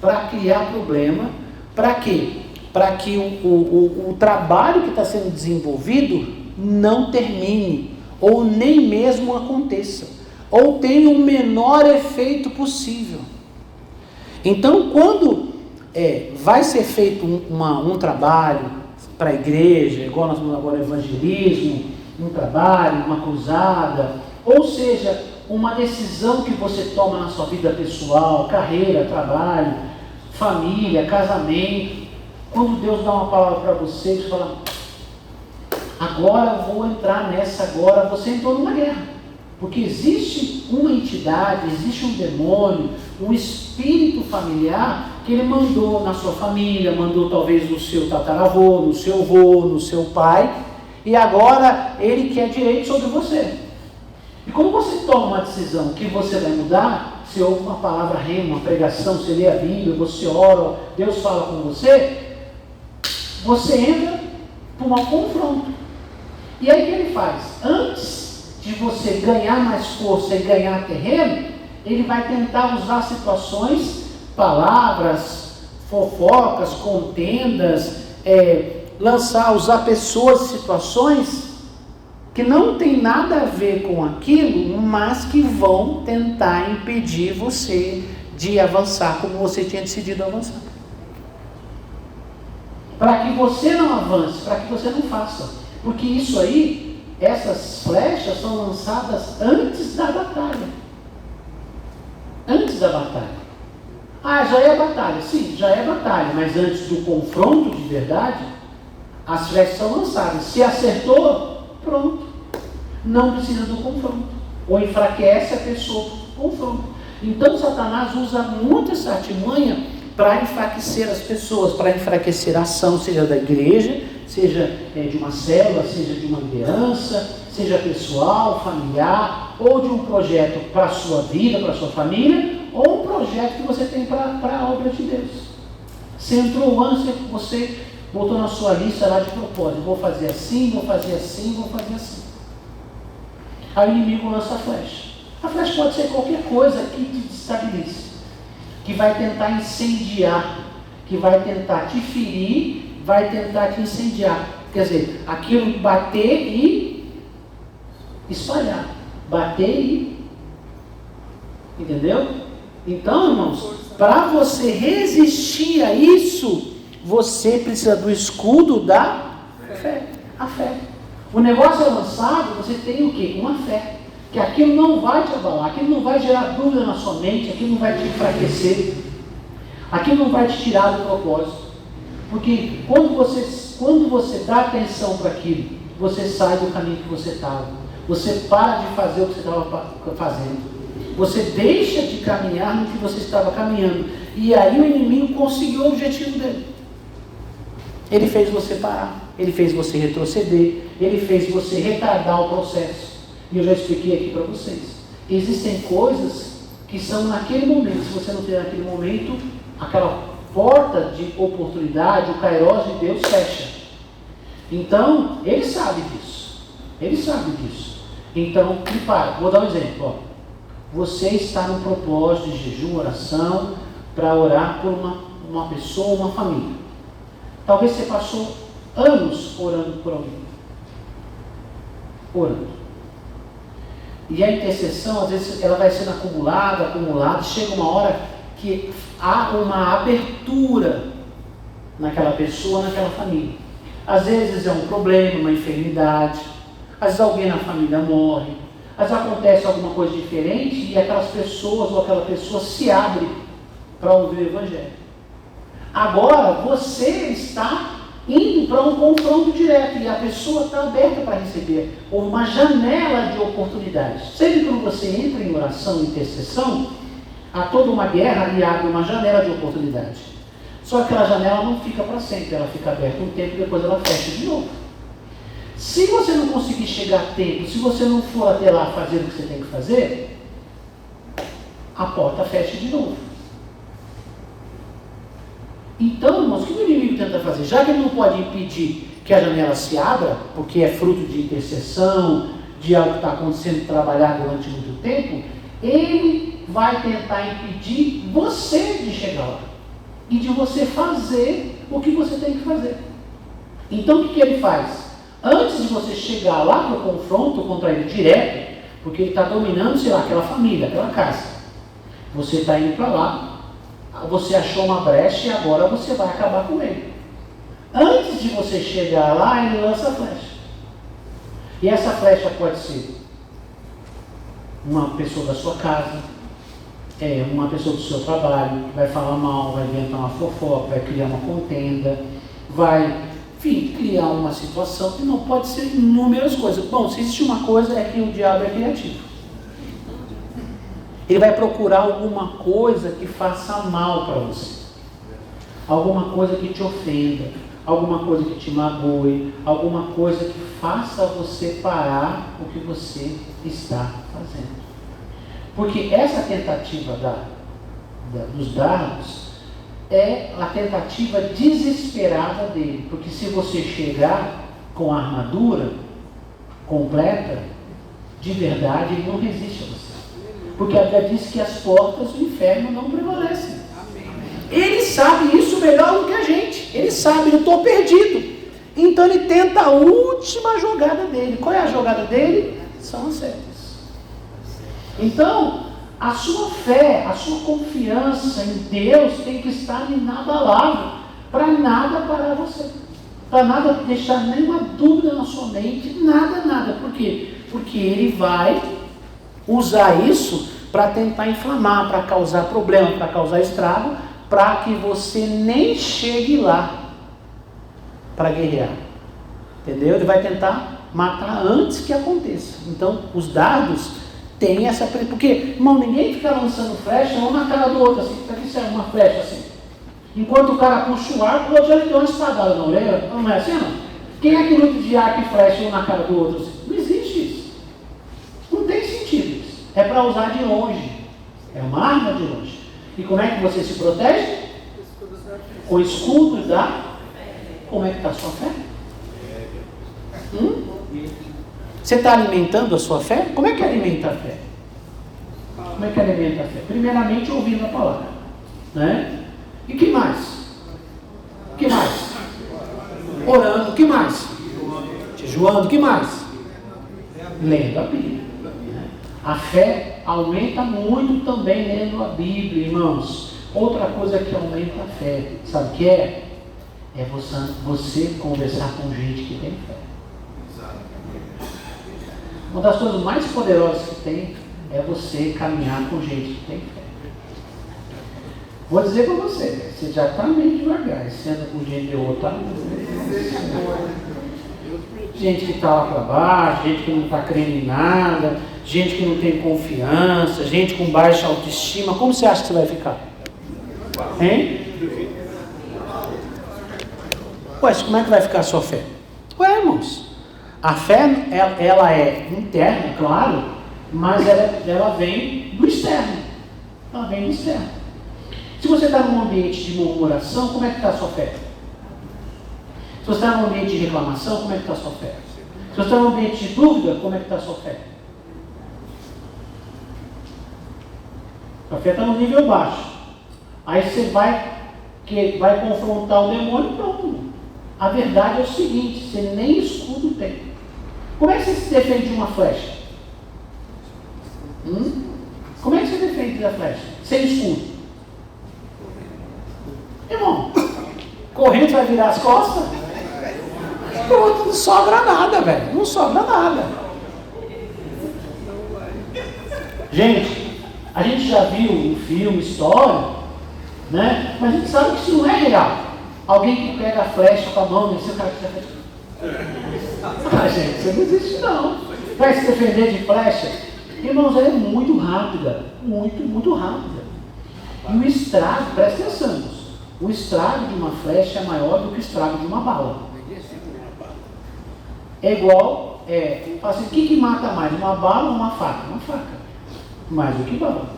para criar problema. Para quê? Para que o trabalho que está sendo desenvolvido não termine, ou nem mesmo aconteça, ou tenha o menor efeito possível. Então, quando vai ser feito um trabalho para a igreja, igual nós vamos agora evangelismo, um trabalho, uma cruzada, ou seja, uma decisão que você toma na sua vida pessoal, carreira, trabalho, família, casamento, quando Deus dá uma palavra para você e fala, agora eu vou entrar nessa, agora você entrou numa guerra. Porque existe uma entidade, existe um demônio, um espírito familiar que ele mandou na sua família, mandou talvez no seu tataravô, no seu avô, no seu pai, e agora ele quer direito sobre você. E como você toma uma decisão que você vai mudar, você ouve uma palavra rema, uma pregação, você lê a Bíblia, você ora, Deus fala com você, você entra para um confronto. E aí o que ele faz? Antes de você ganhar mais força e ganhar terreno, ele vai tentar usar situações, palavras, fofocas, contendas, usar pessoas, situações que não tem nada a ver com aquilo, mas que vão tentar impedir você de avançar como você tinha decidido avançar. Para que você não avance, para que você não faça. Porque isso aí, essas flechas são lançadas antes da batalha. Antes da batalha. Já é batalha. Sim, já é batalha. Mas antes do confronto de verdade, as flechas são lançadas. Se acertou, pronto. Não precisa do confronto. Ou enfraquece a pessoa, confronto. Então Satanás usa muito essa artimanha para enfraquecer as pessoas, para enfraquecer a ação, seja da igreja, seja de uma célula, seja de uma liderança, seja pessoal, familiar, ou de um projeto para a sua vida, para a sua família, ou um projeto que você tem para a obra de Deus. Você entrou antes, você botou na sua lista lá de propósito, vou fazer assim, vou fazer assim, vou fazer assim. Aí o inimigo lança a flecha. A flecha pode ser qualquer coisa que te destabilize, que vai tentar incendiar, que vai tentar te ferir, vai tentar te incendiar. Quer dizer, aquilo bater e espalhar. Bater e... Entendeu? Então, irmãos, para você resistir a isso, você precisa do escudo da fé. A fé. O negócio é lançado, você tem o quê? Uma fé. Que aquilo não vai te abalar, aquilo não vai gerar dúvida na sua mente, aquilo não vai te enfraquecer, aquilo não vai te tirar do propósito. Porque quando você dá atenção para aquilo, você sai do caminho que você estava. Você para de fazer o que você estava fazendo. Você deixa de caminhar no que você estava caminhando. E aí o inimigo conseguiu o objetivo dele. Ele fez você parar, ele fez você retroceder, ele fez você retardar o processo. E eu já expliquei aqui para vocês. Existem coisas que são naquele momento. Se você não tem naquele momento, aquela porta de oportunidade, o Kairos de Deus fecha. Então, ele sabe disso. Ele sabe disso. Então, prepara. Vou dar um exemplo. Ó. Você está no propósito de jejum, oração, para orar por uma pessoa, uma família. Talvez você passou anos orando por alguém. Orando. E a intercessão, às vezes, ela vai sendo acumulada, chega uma hora que há uma abertura naquela pessoa, naquela família. Às vezes é um problema, uma enfermidade, às vezes alguém na família morre, às vezes acontece alguma coisa diferente e aquelas pessoas ou aquela pessoa se abre para ouvir o Evangelho. Agora, você está indo para um confronto direto e a pessoa está aberta para receber. Houve uma janela de oportunidades. Sempre quando você entra em oração e intercessão, há toda uma guerra e abre uma janela de oportunidade. Só que aquela janela não fica para sempre, ela fica aberta um tempo e depois ela fecha de novo. Se você não conseguir chegar a tempo, se você não for até lá fazer o que você tem que fazer, a porta fecha de novo. Então, irmãos, o que o inimigo tenta fazer? Já que ele não pode impedir que a janela se abra, porque é fruto de intercessão, de algo que está acontecendo, trabalhar durante muito tempo, ele vai tentar impedir você de chegar lá. E de você fazer o que você tem que fazer. Então, o que ele faz? Antes de você chegar lá para o confronto contra ele direto, porque ele está dominando, sei lá, aquela família, aquela casa. Você está indo para lá, você achou uma brecha e agora você vai acabar com ele. Antes de você chegar lá, ele lança a flecha. E essa flecha pode ser uma pessoa da sua casa, uma pessoa do seu trabalho, que vai falar mal, vai inventar uma fofoca, vai criar uma contenda, vai, enfim, criar uma situação que não pode ser inúmeras coisas. Bom, se existe uma coisa é que o diabo é criativo. Ele vai procurar alguma coisa que faça mal para você. Alguma coisa que te ofenda, alguma coisa que te magoe, alguma coisa que faça você parar o que você está fazendo. Porque essa tentativa dos dardos é a tentativa desesperada dele. Porque se você chegar com a armadura completa, de verdade, ele não resiste a você. Porque a Bíblia diz que as portas do inferno não prevalecem. Ele sabe isso melhor do que a gente. Ele sabe, eu estou perdido. Então ele tenta a última jogada dele. Qual é a jogada dele? São as setas. Então, a sua fé, a sua confiança em Deus tem que estar inabalável. Para nada parar você. Para nada deixar nenhuma dúvida na sua mente. Nada. Por quê? Porque ele vai usar isso para tentar inflamar, para causar problema, para causar estrago, para que você nem chegue lá para guerrear. Entendeu? Ele vai tentar matar antes que aconteça. Então, os dardos têm essa... Porque, irmão, ninguém fica lançando flecha um na cara do outro, assim. Isso aqui é uma flecha, assim. Enquanto o cara puxa o arco, o outro já lhe deu uma espadada na orelha. Não é assim, não? Quem é que luta de arco e flecha um na cara do outro? Assim? Não existe isso. Não tem sentido isso. É para usar de longe. É uma arma de longe. E como é que você se protege? Com o escudo da... Como é que está a sua fé? Você está alimentando a sua fé? Como é que alimenta a fé? Como é que alimenta a fé? Primeiramente ouvindo a palavra, né? E que mais? O que mais? Orando, o que mais? Jejuando, o que mais? Lendo a Bíblia. A fé aumenta muito também lendo a Bíblia, irmãos. Outra coisa que aumenta a fé, sabe o que é? É você conversar com gente que tem fé. Uma das coisas mais poderosas que tem é você caminhar com gente que tem fé. Vou dizer para você já está meio devagar, sendo com gente de outra. Gente que está lá para baixo, gente que não está crendo em nada, gente que não tem confiança, gente com baixa autoestima. Como você acha que você vai ficar? Hein? Pois, como é que vai ficar a sua fé? Ué, irmãos, a fé, ela é interna, claro, mas ela vem do externo. Ela vem do externo. Se você está num ambiente de murmuração, como é que está a sua fé? Se você está num ambiente de reclamação, como é que está a sua fé? Se você está num ambiente de dúvida, como é que está a sua fé? A fé está no nível baixo. Aí você vai confrontar o demônio, pronto. A verdade é o seguinte, você nem escudo tem. Como é que você se defende de uma flecha? Como é que você defende da flecha? Sem escudo. Irmão, corrente vai virar as costas? Pronto, não sobra nada, velho. Não sobra nada. Gente, a gente já viu um filme, história, né? Mas a gente sabe que isso não é real. Alguém que pega a flecha com a mão e o cara que gente, isso não existe não. Vai se defender de flecha? Irmãos, ela é muito rápida. Muito, muito rápida. E o estrago, presta atenção, irmãos. O estrago de uma flecha é maior do que o estrago de uma bala. É igual, assim, o que mata mais? Uma bala ou uma faca? Uma faca. Mais do que bala.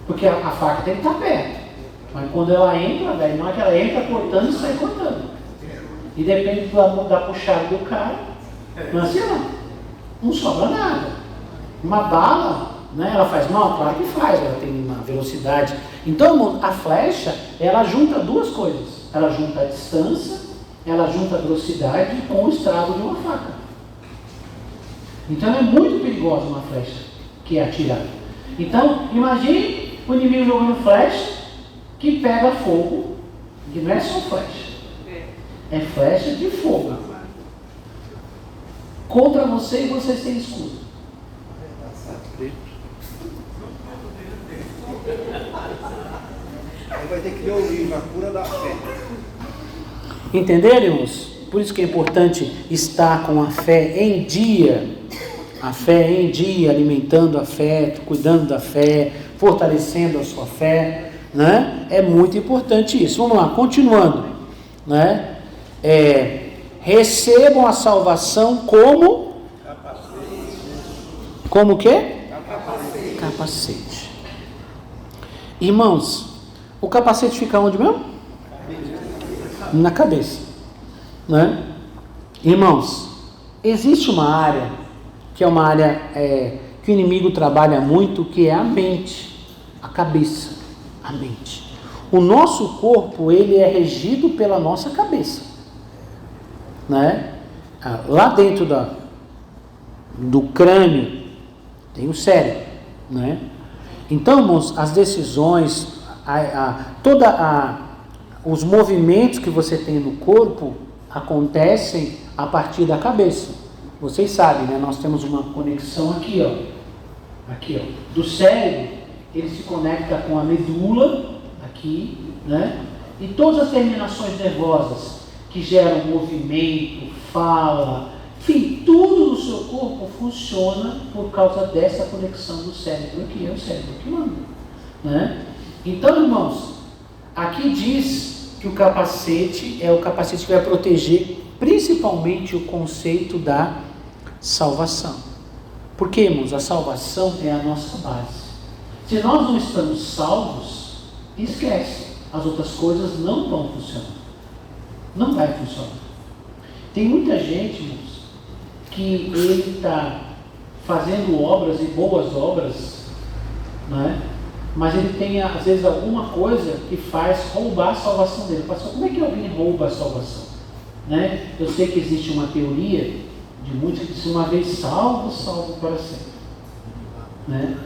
Porque a faca tem que estar perto. Mas quando ela entra, velho, não é que ela entra cortando e sai cortando. E depende da puxada do cara, não é assim não sobra nada. Uma bala, né, ela faz mal? Claro que faz, ela tem uma velocidade. Então, a flecha, ela junta duas coisas. Ela junta a distância, ela junta a velocidade com o estrago de uma faca. Então, é muito perigosa uma flecha que é atirada. Então, imagine o inimigo jogando flecha que pega fogo, que não é só flecha, é flecha de fogo contra você e você sem escudo. Vai ter que ler o livro, A Cura da Fé. Entenderam, irmãos? Por isso que é importante estar com a fé em dia. A fé em dia, alimentando a fé, cuidando da fé, fortalecendo a sua fé, né? É muito importante isso. Vamos lá, continuando, né? Recebam a salvação como o quê? Capacete. Irmãos, o capacete fica onde mesmo? Na cabeça, né? Irmãos, existe uma área que é uma área que o inimigo trabalha muito, que é a mente, a cabeça, a mente. O nosso corpo, ele é regido pela nossa cabeça, né? Lá dentro do crânio tem o cérebro, né? Então, irmãos, as decisões, os movimentos que você tem no corpo acontecem a partir da cabeça. Vocês sabem, né? Nós temos uma conexão aqui, ó, do cérebro, ele se conecta com a medula, aqui, né? E todas as terminações nervosas que geram movimento, fala, enfim, tudo no seu corpo funciona por causa dessa conexão do cérebro aqui, é o cérebro que manda, né? Então, irmãos, aqui diz que o capacete é o capacete que vai proteger principalmente o conceito da salvação. Porque, irmãos, a salvação é a nossa base. Se nós não estamos salvos, esquece, as outras coisas não vão funcionar. Não vai funcionar. Tem muita gente, irmãos, que ele está fazendo obras e boas obras, não é? Mas ele tem, às vezes, alguma coisa que faz roubar a salvação dele. Pastor, como é que alguém rouba a salvação? Né? Eu sei que existe uma teoria de muitos que dizem: uma vez salvo, salvo para sempre. Né?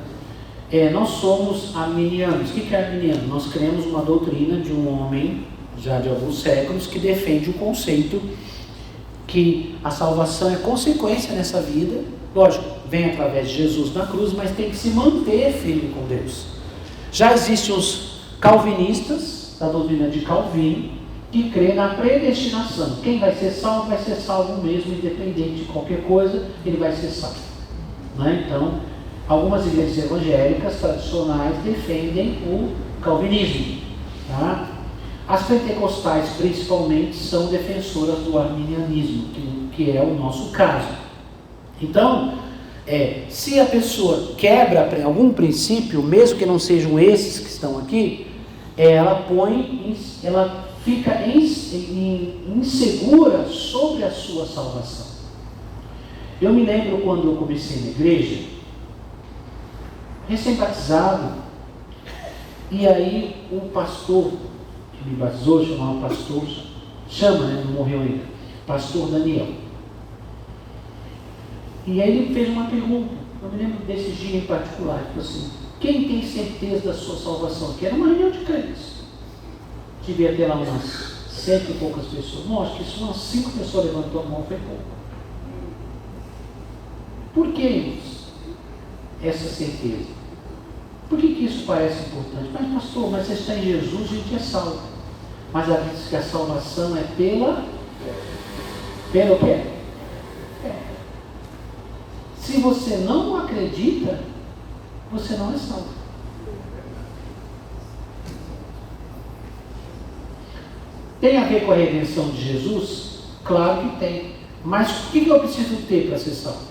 Nós somos arminianos. O que é arminiano? Nós cremos uma doutrina de um homem, já de alguns séculos, que defende o conceito que a salvação é consequência nessa vida. Lógico, vem através de Jesus na cruz, mas tem que se manter firme com Deus. Já existem os calvinistas, da doutrina de Calvino, que crê na predestinação. Quem vai ser salvo mesmo, independente de qualquer coisa, ele vai ser salvo. Né? Então, algumas igrejas evangélicas tradicionais defendem o calvinismo. Tá? As pentecostais, principalmente, são defensoras do arminianismo, que é o nosso caso. Então, se a pessoa quebra algum princípio, mesmo que não sejam esses que estão aqui, ela fica insegura sobre a sua salvação. Eu me lembro quando eu comecei na igreja, recém-batizado, e aí o pastor que me batizou, chamava pastor, não morreu ainda, pastor Daniel. E aí ele fez uma pergunta, eu me lembro desse dia em particular, ele falou assim: quem tem certeza da sua salvação? Que era uma reunião de crentes. Devia ter lá umas 100 e poucas pessoas. Não, acho que isso umas 5 pessoas levantou a mão, foi pouco. Por que, irmãos, essa certeza? Por que isso parece importante? Mas pastor, mas você está em Jesus, a gente é salvo. Mas ela diz que a salvação é pelo quê? Se você não acredita, você não é salvo. Tem a ver com a redenção de Jesus? Claro que tem. Mas o que eu preciso ter para ser salvo?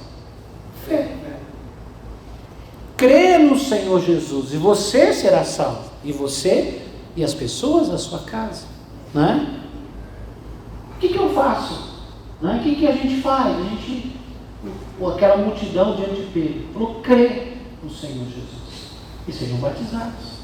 Fé. Crê no Senhor Jesus e você será salvo. E você e as pessoas da sua casa. Né? O que eu faço? Né? O que a gente faz? Aquela multidão diante de Pedro falou: crê no Senhor Jesus e sejam batizados.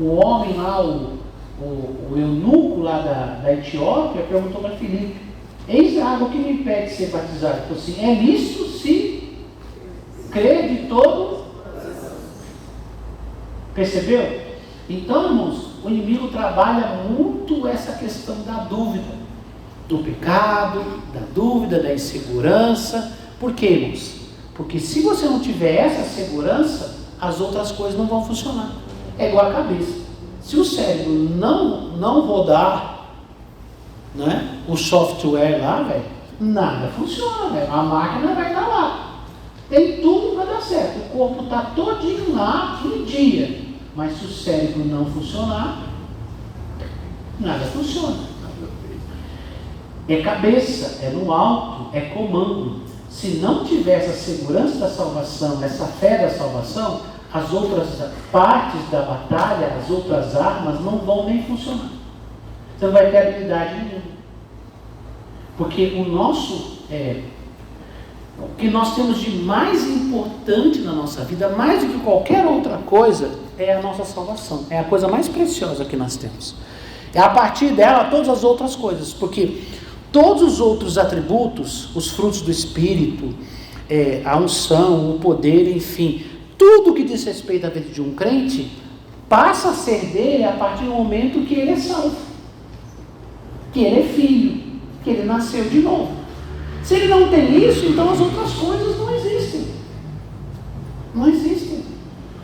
O homem lá, o eunuco lá da Etiópia, perguntou para Filipe: eis a água que me impede de ser batizado. Ele falou assim: é nisso se crê de todo. Percebeu? Então, irmãos, o inimigo trabalha muito essa questão da dúvida, do pecado, da dúvida, da insegurança. Por quê, irmãos? Porque se você não tiver essa segurança, as outras coisas não vão funcionar. É igual a cabeça. Se o cérebro não rodar, né, o software lá, velho, nada funciona, velho. A máquina vai estar lá. Tem tudo para dar certo. O corpo está todinho lá em dia. Mas se o cérebro não funcionar, nada funciona. É cabeça, é no alto, é comando. Se não tiver essa segurança da salvação, essa fé da salvação, as outras partes da batalha, as outras armas não vão nem funcionar. Você não vai ter habilidade nenhuma. Porque o que nós temos de mais importante na nossa vida, mais do que qualquer outra coisa, é a nossa salvação. É a coisa mais preciosa que nós temos. É a partir dela todas as outras coisas. Porque todos os outros atributos, os frutos do Espírito, a unção, o poder, enfim, tudo que diz respeito à vida de um crente, passa a ser dele a partir do momento que ele é salvo, que ele é filho, que ele nasceu de novo. Se ele não tem isso, então as outras coisas não existem. Não existem.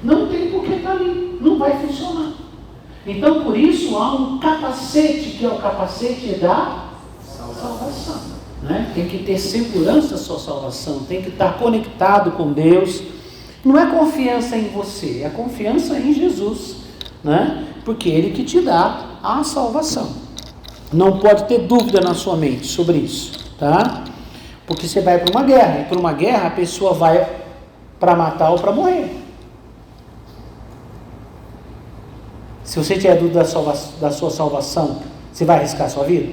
Não tem porque está ali. Não vai funcionar. Então, por isso, há um capacete, que é o capacete da salvação. Né? Tem que ter segurança da sua salvação. Tem que estar conectado com Deus. Não é confiança em você, é confiança em Jesus. né? Porque Ele que te dá a salvação. Não pode ter dúvida na sua mente sobre isso, tá? Porque você vai para uma guerra, e para uma guerra a pessoa vai para matar ou para morrer. Se você tiver dúvida da sua salvação, você vai arriscar a sua vida?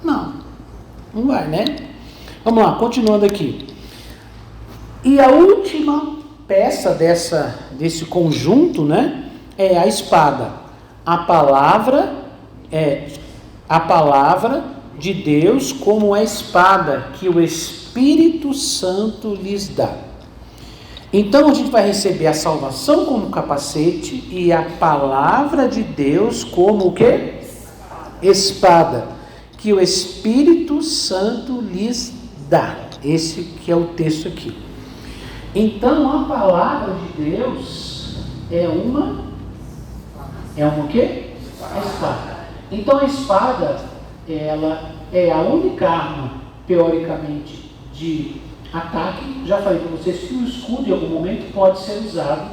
Não, não vai, né? Vamos lá, continuando aqui. E a última peça desse conjunto, né, é a espada. A palavra de Deus como a espada que o Espírito Santo lhes dá. Então a gente vai receber a salvação como capacete e a palavra de Deus como o quê? Espada, que o Espírito Santo lhes dá. Esse que é o texto aqui. Então a palavra de Deus é o quê? A espada. Então a espada, ela é a única arma, teoricamente, de ataque. Já falei para vocês que o escudo em algum momento pode ser usado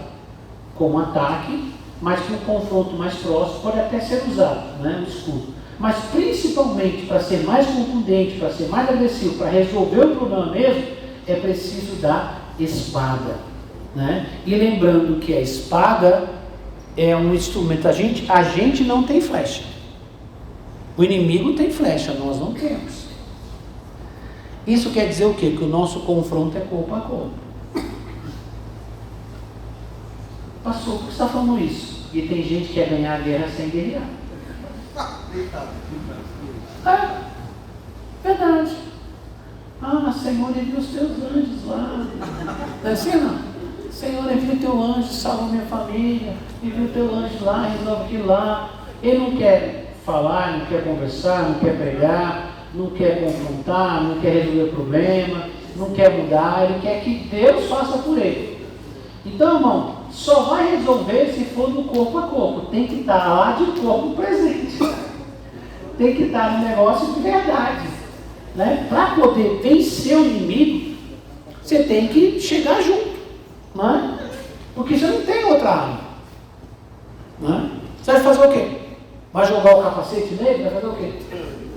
como ataque, mas para um confronto mais próximo pode até ser usado, né, o escudo. Mas principalmente para ser mais contundente, para ser mais agressivo, para resolver o problema mesmo, é preciso da espada, né? E lembrando que a espada é um instrumento, a gente não tem flecha. O inimigo tem flecha, nós não temos. Isso quer dizer o quê? Que o nosso confronto é corpo a corpo. Pastor, por que você está falando isso? E tem gente que quer ganhar a guerra sem guerrear. Verdade. Senhor, envia os teus anjos lá. Não é assim, não? Senhor, envia o teu anjo, salva minha família. Envia o teu anjo lá, resolve aquilo lá. Ele não quer falar, não quer conversar, não quer pregar, não quer confrontar, não quer resolver o problema, não quer mudar. Ele quer que Deus faça por ele. Então, irmão, só vai resolver se for no corpo a corpo. Tem que estar lá de corpo presente. Tem que estar no negócio de verdade, né? Para poder vencer o inimigo, você tem que chegar junto, né? Porque você não tem outra arma, né? Você vai fazer o quê? Vai jogar o capacete nele? Vai fazer o quê?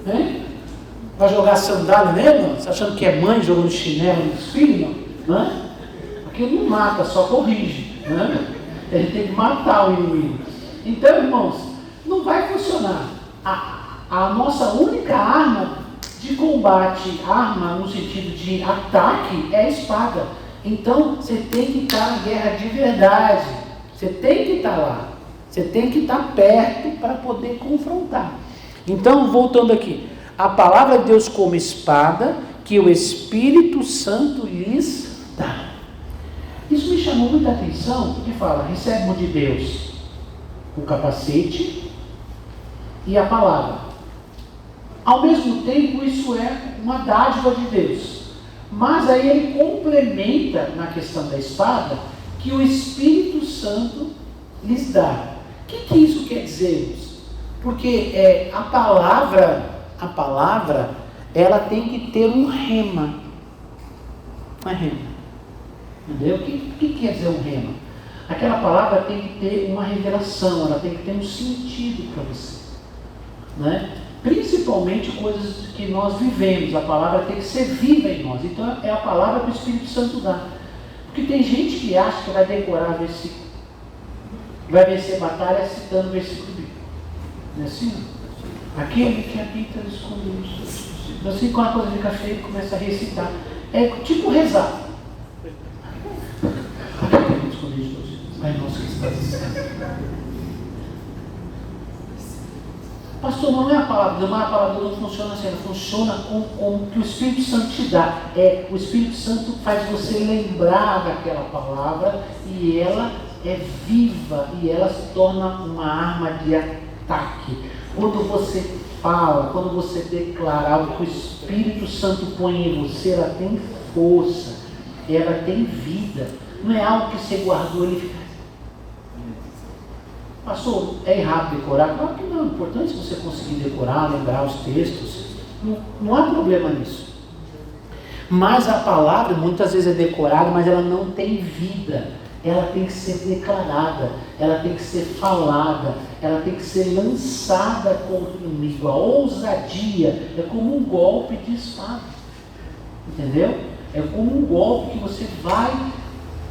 Né? Vai jogar sandália nele? Não? Você achando que é mãe jogando chinelo nos filhos? Né? Aquilo não mata, só corrige, né? Ele tem que matar o inimigo. Então, irmãos, não vai funcionar. A nossa única arma de combate, arma no sentido de ataque, é a espada. Então, você tem que estar na guerra de verdade. Você tem que estar lá. Você tem que estar perto para poder confrontar. Então, voltando aqui. A palavra de Deus como espada que o Espírito Santo lhes dá. Isso me chamou muita atenção, porque fala, recebe de Deus o capacete e a palavra. Ao mesmo tempo, isso é uma dádiva de Deus. Mas aí ele complementa na questão da espada que o Espírito Santo lhes dá. O que isso quer dizer? Porque a palavra, ela tem que ter um rema. Uma rema. Entendeu? O que quer dizer um rema? Aquela palavra tem que ter uma revelação, ela tem que ter um sentido para você, né? Principalmente coisas que nós vivemos, a palavra tem que ser viva em nós. Então é a palavra que o Espírito Santo dá. Porque tem gente que acha que vai decorar versículo, vai vencer batalha citando o versículo bíblico. Não é assim? Aquele que habita no esconderijo. Então, assim, quando a coisa fica feia, ele começa a recitar. É tipo rezar. Pai nosso que estás no céu. Pastor, não é a palavra, mas a palavra não funciona assim, ela funciona com o que o Espírito Santo te dá. O Espírito Santo faz você lembrar daquela palavra e ela é viva e ela se torna uma arma de ataque. Quando você fala, quando você declara algo que o Espírito Santo põe em você, ela tem força, ela tem vida. Não é algo que você guardou, ele fica. Pastor, é errado decorar? Claro que não, é importante você conseguir decorar, lembrar os textos, não há problema nisso. Mas a palavra muitas vezes é decorada, mas ela não tem vida, ela tem que ser declarada, ela tem que ser falada, ela tem que ser lançada contra o inimigo. A ousadia é como um golpe de espada, entendeu? É como um golpe que você vai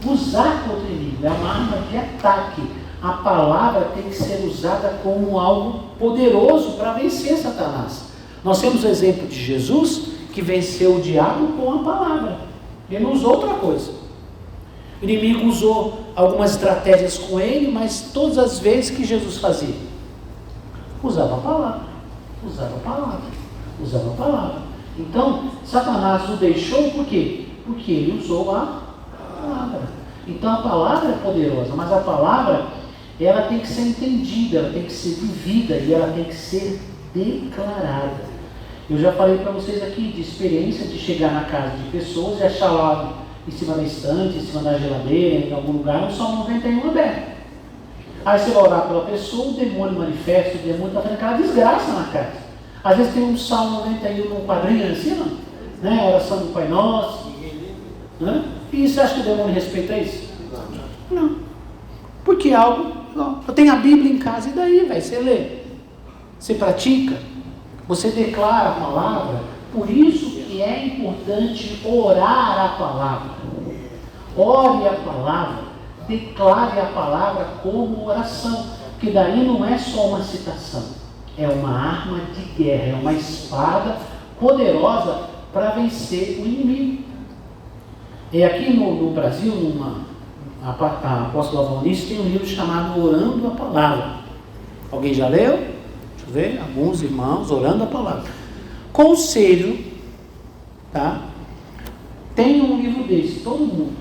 usar contra o inimigo, é uma arma de ataque. A palavra tem que ser usada como algo poderoso para vencer Satanás. Nós temos o exemplo de Jesus, que venceu o diabo com a palavra. Ele não usou outra coisa. O inimigo usou algumas estratégias com ele, mas todas as vezes que Jesus fazia, usava a palavra, usava a palavra, usava a palavra. Então, Satanás o deixou por quê? Porque ele usou a palavra. Então a palavra é poderosa, mas a palavra, ela tem que ser entendida, ela tem que ser vivida e ela tem que ser declarada. Eu já falei para vocês aqui de experiência de chegar na casa de pessoas e achar lá em cima da estante, em cima da geladeira, em algum lugar, um Salmo 91 aberto. Aí você vai orar pela pessoa, o demônio manifesta, o demônio está fazendo aquela desgraça na casa. Às vezes tem um Salmo 91 num quadrinho assim, não? Né? Oração do Pai Nosso. Né? E você acha que o demônio respeita isso? Não. Porque algo... Não. Eu tenho a Bíblia em casa, e daí, velho? Você lê, você pratica, você declara a palavra. Por isso que é importante orar a palavra. Ore a palavra, declare a palavra como oração, porque daí não é só uma citação, é uma arma de guerra, é uma espada poderosa para vencer o inimigo. E aqui no Brasil, a apóstola Valnice tem um livro chamado Orando a Palavra. Alguém já leu? Deixa eu ver, alguns irmãos, Orando a Palavra. Conselho, tá? Tem um livro desse, todo mundo.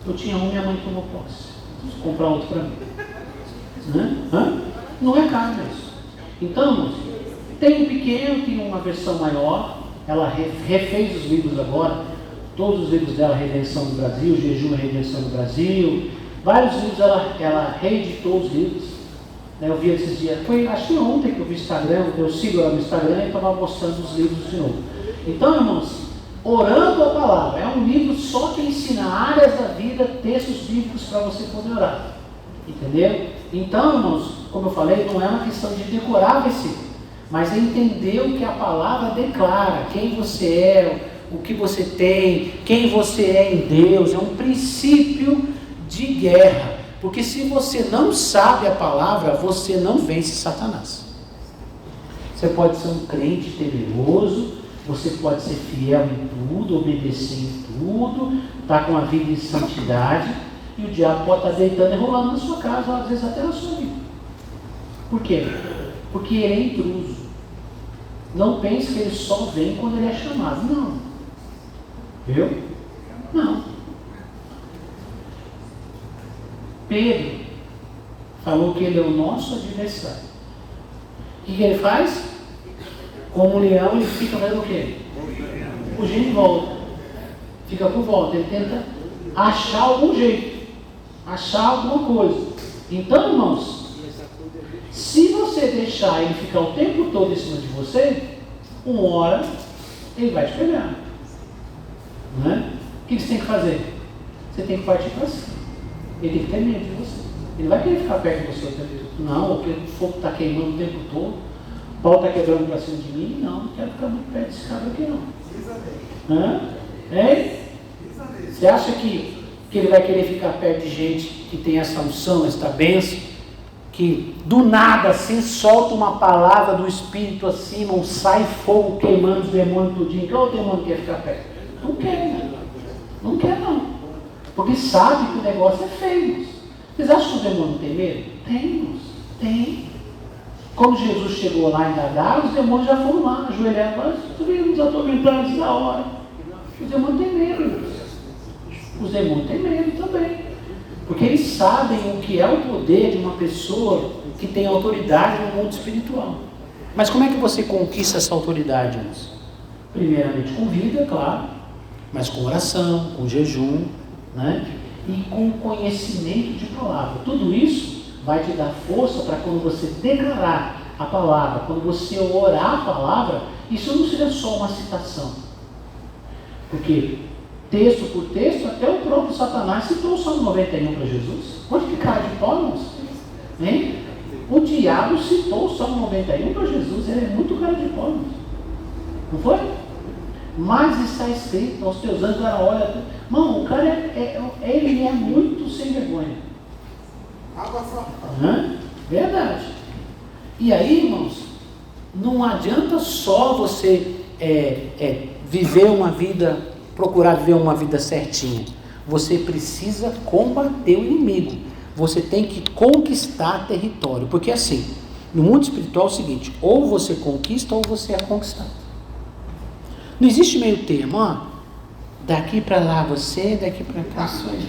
Eu tinha um, minha mãe tomou posse. Preciso comprar outro para mim. Né? Não é caro isso. Então, tem um pequeno, tem uma versão maior. Ela refez os livros agora. Todos os livros dela, Redenção do Brasil, Jejum e Redenção do Brasil. Vários livros, ela reeditou os livros. Eu vi esses dias, acho que ontem que eu vi o Instagram, eu sigo ela no Instagram e estava mostrando os livros de novo. Então, irmãos, Orando a Palavra é um livro só que ensina áreas da vida, textos bíblicos para você poder orar. Entendeu? Então, irmãos, como eu falei, não é uma questão de decorar versículo, mas é entender o que a palavra declara, quem você é, o que você tem, quem você é em Deus. É um princípio de guerra, porque se você não sabe a palavra, você não vence Satanás. Você pode ser um crente temeroso, você pode ser fiel em tudo, obedecer em tudo, estar com uma vida de santidade, e o diabo pode estar deitando e rolando na sua casa, às vezes até na sua vida. Por quê? Porque ele é intruso. Não pense que ele só vem quando ele é chamado. Não. Viu? Não. Pedro falou que ele é o nosso adversário. O que ele faz? Como um leão, ele fica fazendo o quê? Fugindo em volta. Fica por volta. Ele tenta achar algum jeito, achar alguma coisa. Então, irmãos, se você deixar ele ficar o tempo todo em cima de você, uma hora ele vai te pegar. Não é? O que você tem que fazer? Você tem que partir para cima. Ele tem que ter medo de você. Ele vai querer ficar perto de você o tempo todo. Não, porque o fogo está queimando o tempo todo, o pau está quebrando para cima de mim. Não quero ficar muito perto desse cara aqui não. É? Você acha que ele vai querer ficar perto de gente que tem essa unção, essa bênção, que do nada assim solta uma palavra do Espírito acima, um sai fogo queimando os demônios tudinho? Qual o demônio quer ficar perto? Não quer, né? Não quer não. Porque sabe que o negócio é feio. Vocês acham que o demônio tem medo? Tem. Tem. Quando Jesus chegou lá em Gadara, os demônios já foram lá, ajoelhados, mas nos atormentando antes da hora. Os demônios têm medo. Os demônios têm medo também. Porque eles sabem o que é o poder de uma pessoa que tem autoridade no mundo espiritual. Mas como é que você conquista essa autoridade, irmãos? Primeiramente com vida, claro, mas com oração, com jejum, né? E com conhecimento de palavra. Tudo isso vai te dar força para quando você declarar a palavra, quando você orar a palavra, isso não seja só uma citação. Porque texto por texto, até o próprio Satanás citou o Salmo 91 para Jesus. Onde que cara de pau, irmãos? Hein? O diabo citou o Salmo 91 para Jesus. Ele é muito cara de pau, irmãos. Não foi? Mas está escrito, aos teus anjos, cara, olha. Mano, o cara ele é muito sem vergonha. Verdade. E aí, irmãos, não adianta só você viver uma vida, procurar viver uma vida certinha. Você precisa combater o inimigo. Você tem que conquistar território. Porque assim, no mundo espiritual é o seguinte: ou você conquista ou você é conquistado. Não existe meio termo, ó. Daqui para lá você, daqui para cá sou eu.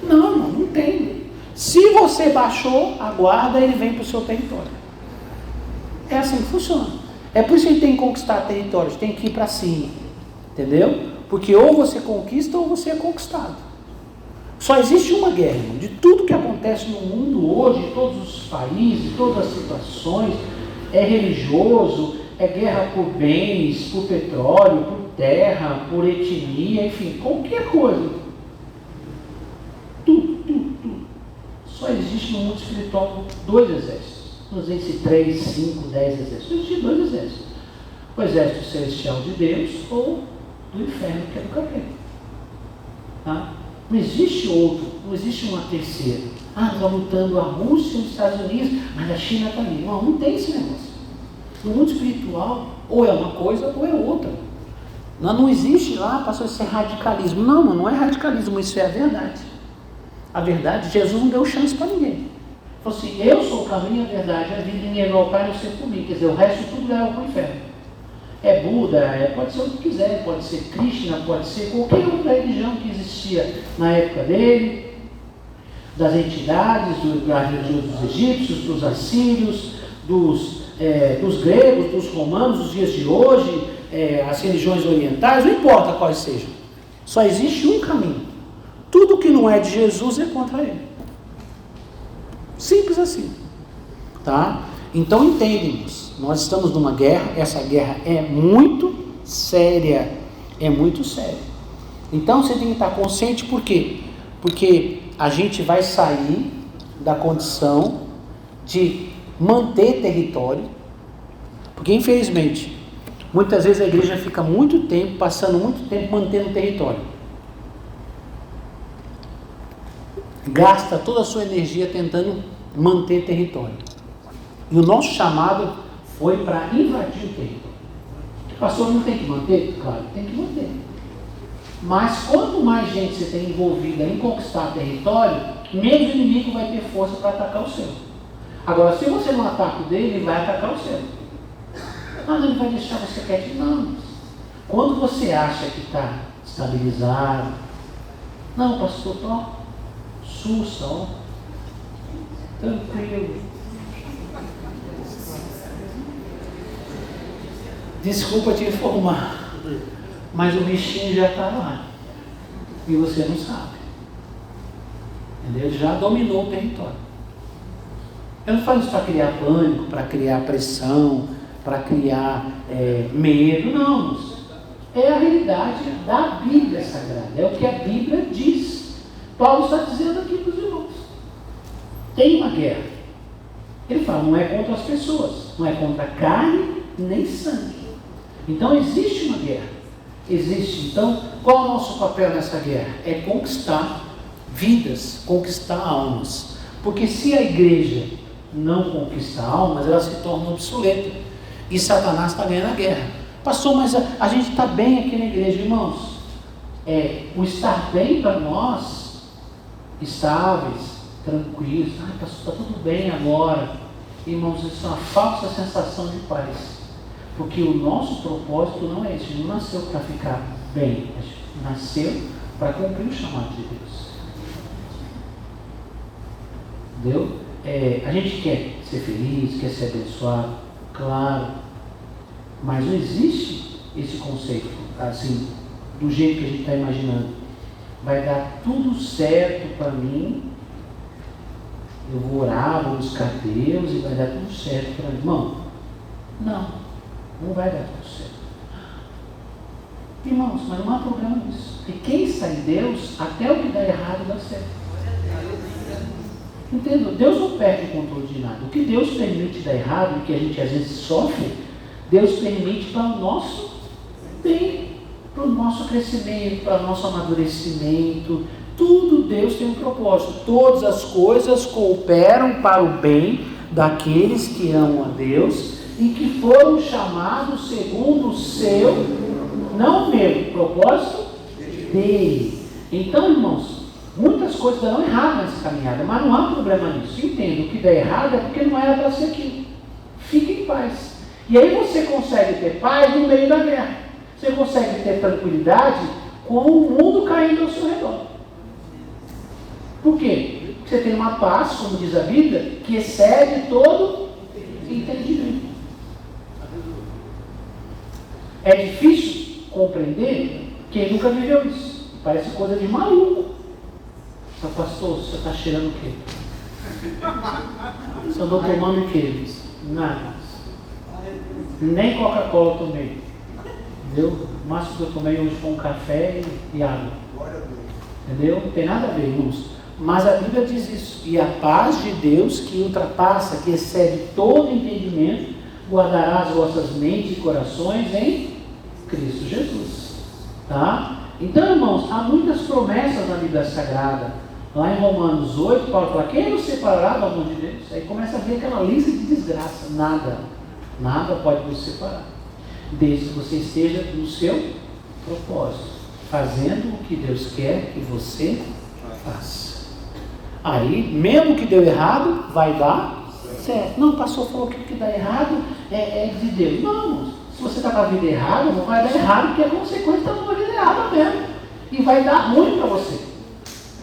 Não, irmão, não tem. Se você baixou a guarda, ele vem para o seu território. É assim que funciona. É por isso que a gente tem que conquistar territórios, tem que ir para cima. Entendeu? Porque ou você conquista ou você é conquistado. Só existe uma guerra, irmão. De tudo que acontece no mundo hoje, em todos os países, em todas as situações, é religioso, é guerra por bens, por petróleo, por terra, por etnia, enfim, qualquer coisa. Tudo. Só existe no mundo espiritual 2 exércitos. Não existe 3, 5, 10 exércitos. Existem 2 exércitos. O exército celestial de Deus ou do inferno, que é do capeta. Tá? Não existe outro, não existe uma terceira. Está lutando a Rússia e os Estados Unidos, mas a China está ali. Não tem esse negócio. No mundo espiritual, ou é uma coisa ou é outra. Não existe lá, passou a ser radicalismo. Não é radicalismo, isso é a verdade. A verdade, Jesus não deu chance para ninguém. Ele falou assim: eu sou o caminho, a verdade, a vida, e ninguém vai ao Pai não ser por mim. Quer dizer, o resto tudo leva para o inferno. É Buda, pode ser o que quiser, pode ser Krishna, pode ser qualquer outra religião que existia na época dele, das entidades, dos egípcios, dos assírios, dos gregos, dos romanos, dos dias de hoje, as religiões orientais, não importa quais sejam. Só existe um caminho. Tudo que não é de Jesus é contra ele. Simples assim. Tá? Então entendemos, nós estamos numa guerra, essa guerra é muito séria. É muito séria. Então você tem que estar consciente, por quê? Porque a gente vai sair da condição de manter território, porque infelizmente, muitas vezes a igreja fica muito tempo, passando muito tempo mantendo território. Gasta toda a sua energia tentando manter território. E o nosso chamado foi para invadir o território. O pastor não tem que manter? Claro, tem que manter. Mas quanto mais gente você tem envolvida em conquistar território, menos o inimigo vai ter força para atacar o seu. Agora, se você não ataca o dele, ele vai atacar o seu. Não, ele vai deixar você quieto. Não. Quando você acha que está estabilizado, não, pastor, sussa, tranquilo. Desculpa te informar, mas o bichinho já está lá e você não sabe. Entendeu? Ele já dominou o território. Eu não falo isso para criar pânico, para criar pressão, para criar medo, não. É a realidade da Bíblia Sagrada, é o que a Bíblia diz. Paulo está dizendo aqui para os irmãos: tem uma guerra. Ele fala, não é contra as pessoas, não é contra carne nem sangue. Então existe uma guerra. Existe. Então, qual é o nosso papel nessa guerra? É conquistar vidas, conquistar almas. Porque se a igreja não conquistar almas, ela se torna obsoleta. E Satanás está ganhando a guerra. Pastor, mas a gente está bem aqui na igreja, irmãos. O estar bem para nós, estáveis, tranquilos. Pastor, está tudo bem agora. Irmãos, isso é uma falsa sensação de paz. Porque o nosso propósito não é esse. A gente não nasceu para ficar bem. A gente nasceu para cumprir o chamado de Deus. Entendeu? A gente quer ser feliz, quer ser abençoado, claro. Mas não existe esse conceito, assim, do jeito que a gente está imaginando. Vai dar tudo certo para mim. Eu vou orar, vou buscar Deus e vai dar tudo certo para mim. Irmão, não vai dar tudo certo. Irmãos, mas não há problema nisso. E quem está em Deus, até o que dá errado dá certo. Entendeu? Deus não perde o controle de nada. O que Deus permite dar errado, e que a gente às vezes sofre, Deus permite para o nosso bem, para o nosso crescimento, para o nosso amadurecimento. Tudo Deus tem um propósito. Todas as coisas cooperam para o bem daqueles que amam a Deus e que foram chamados segundo o seu, não o meu, propósito dele. Então, irmãos, muitas coisas darão errado nessa caminhada, mas não há problema nisso. Entendo, o que der errado é porque não era para ser aquilo. Fique em paz. E aí você consegue ter paz no meio da guerra. Você consegue ter tranquilidade com o mundo caindo ao seu redor. Por quê? Porque você tem uma paz, como diz a Bíblia, que excede todo entendimento. É difícil compreender quem nunca viveu isso. Parece coisa de maluco. Seu pastor, você está cheirando o quê? Você andou tomando o quê? Nada. Nem Coca-Cola tomei. Entendeu? O máximo que eu tomei hoje foi um café e água. Entendeu? Não tem nada a ver, irmãos. Mas a Bíblia diz isso. E a paz de Deus, que ultrapassa, que excede todo entendimento, guardará as vossas mentes e corações em Cristo Jesus. Tá? Então, irmãos, há muitas promessas na Bíblia Sagrada. Lá em Romanos 8, Paulo fala: quem nos separará do amor de Deus? Aí começa a ver aquela lista de desgraça. Nada pode nos separar, desde que você esteja no seu propósito, fazendo o que Deus quer que você faça. Aí, mesmo que deu errado, vai dar certo. Não, o pastor falou que o que dá errado é de Deus. Não, se você está com a vida errada, não vai dar errado, porque é consequência da sua vida errada mesmo. E vai dar ruim para você.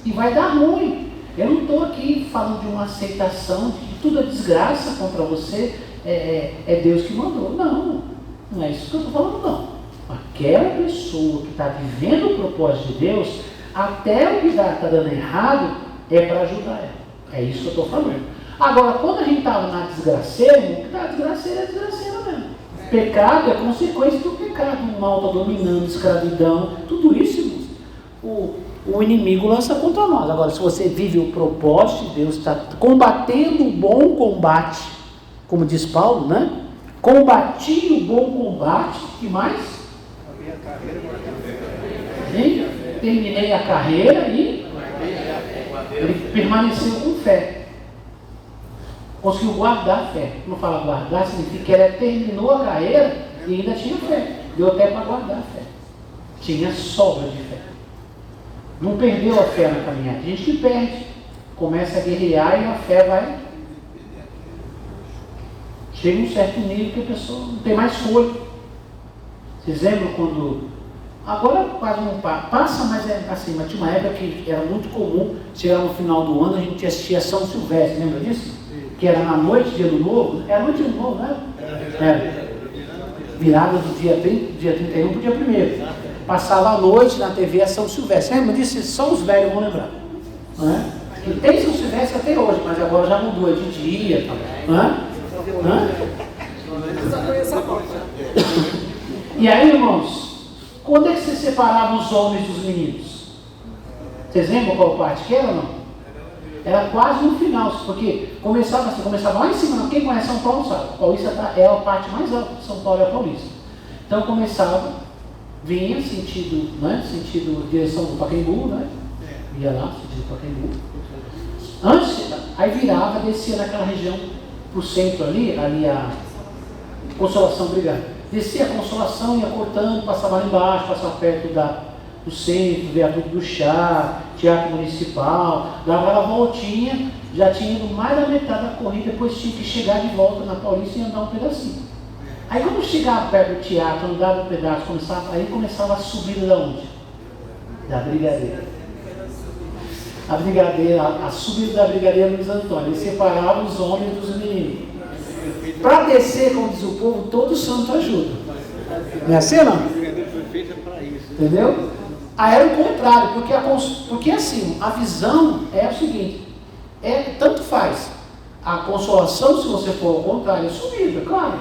E vai dar ruim. Eu não estou aqui falando de uma aceitação de que tudo é desgraça contra você, é Deus que mandou. Não é isso que eu estou falando, não. Aquela pessoa que está vivendo o propósito de Deus, até o que está dando errado, é para ajudar ela. É isso que eu estou falando. Agora, quando a gente estava na desgraceira, o que está desgraceira é desgraceira mesmo. Pecado é consequência do pecado. O mal está dominando, escravidão, tudo isso, irmãos, o inimigo lança contra nós. Agora, se você vive o propósito de Deus, está combatendo o bom combate, como diz Paulo, né? Combati o bom combate, que mais? Terminei a carreira e ele permaneceu com fé. Conseguiu guardar a fé. Não fala guardar, significa que ele terminou a carreira e ainda tinha fé. Deu até para guardar a fé. Tinha sobra de fé. Não perdeu a fé na caminhada. Tem gente que perde. Começa a guerrear e a fé vai. Chega um certo nível que a pessoa não tem mais fôlego. Vocês lembram quando... Agora quase não passa, mas é assim, mas tinha uma época que era muito comum, chegar no final do ano, a gente assistia São Silvestre, lembra disso? Que era na noite de Ano Novo, era noite de Ano Novo, né? Era. Virada do dia 31 para o dia 1º. Passava a noite na TV a São Silvestre. Lembra disso? Só os velhos vão lembrar. Não é? E tem São Silvestre até hoje, mas agora já mudou, é de dia. Não é? Não é? E aí, irmãos, quando é que você separava os homens dos meninos? Vocês lembram qual parte que era ou não? Era quase no final, porque começava lá em cima. Quem conhece São Paulo sabe. Paulista é a parte mais alta de São Paulo, é a Paulista. Então começava, vinha sentido, né? Sentido direção do Pacaembu, né? Ia lá, sentido do Pacaembu. Antes, aí virava, descia naquela região pro centro ali a Consolação, obrigado. Descia a Consolação, ia cortando, passava lá embaixo, passava perto do centro, viaduto do chá, teatro municipal, dava a voltinha, já tinha ido mais da metade da corrida, depois tinha que chegar de volta na Paulista e andar um pedacinho. Aí quando chegava perto do teatro, andava um pedaço, começava a subida da onde? Da Brigadeira. A subida da Brigadeira Luiz Antônio, ele separava os homens dos meninos. Para descer, como diz o povo, todo santo ajuda. Não é assim, não? Entendeu? Aí era o contrário, porque assim, a visão é o seguinte, tanto faz. A Consolação, se você for ao contrário, é subida, claro.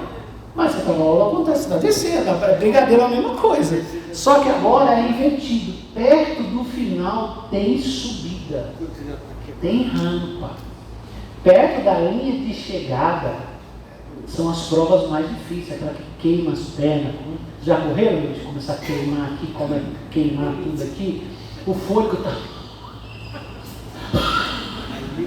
Mas você está na aula, acontece, está descendo, a brigadeiro é a mesma coisa. Só que agora é invertido. Perto do final tem subida, tem rampa. Perto da linha de chegada são as provas mais difíceis, aquela que queima as pernas. Já correram de começar a queimar aqui, queimar tudo aqui? O fôlego está...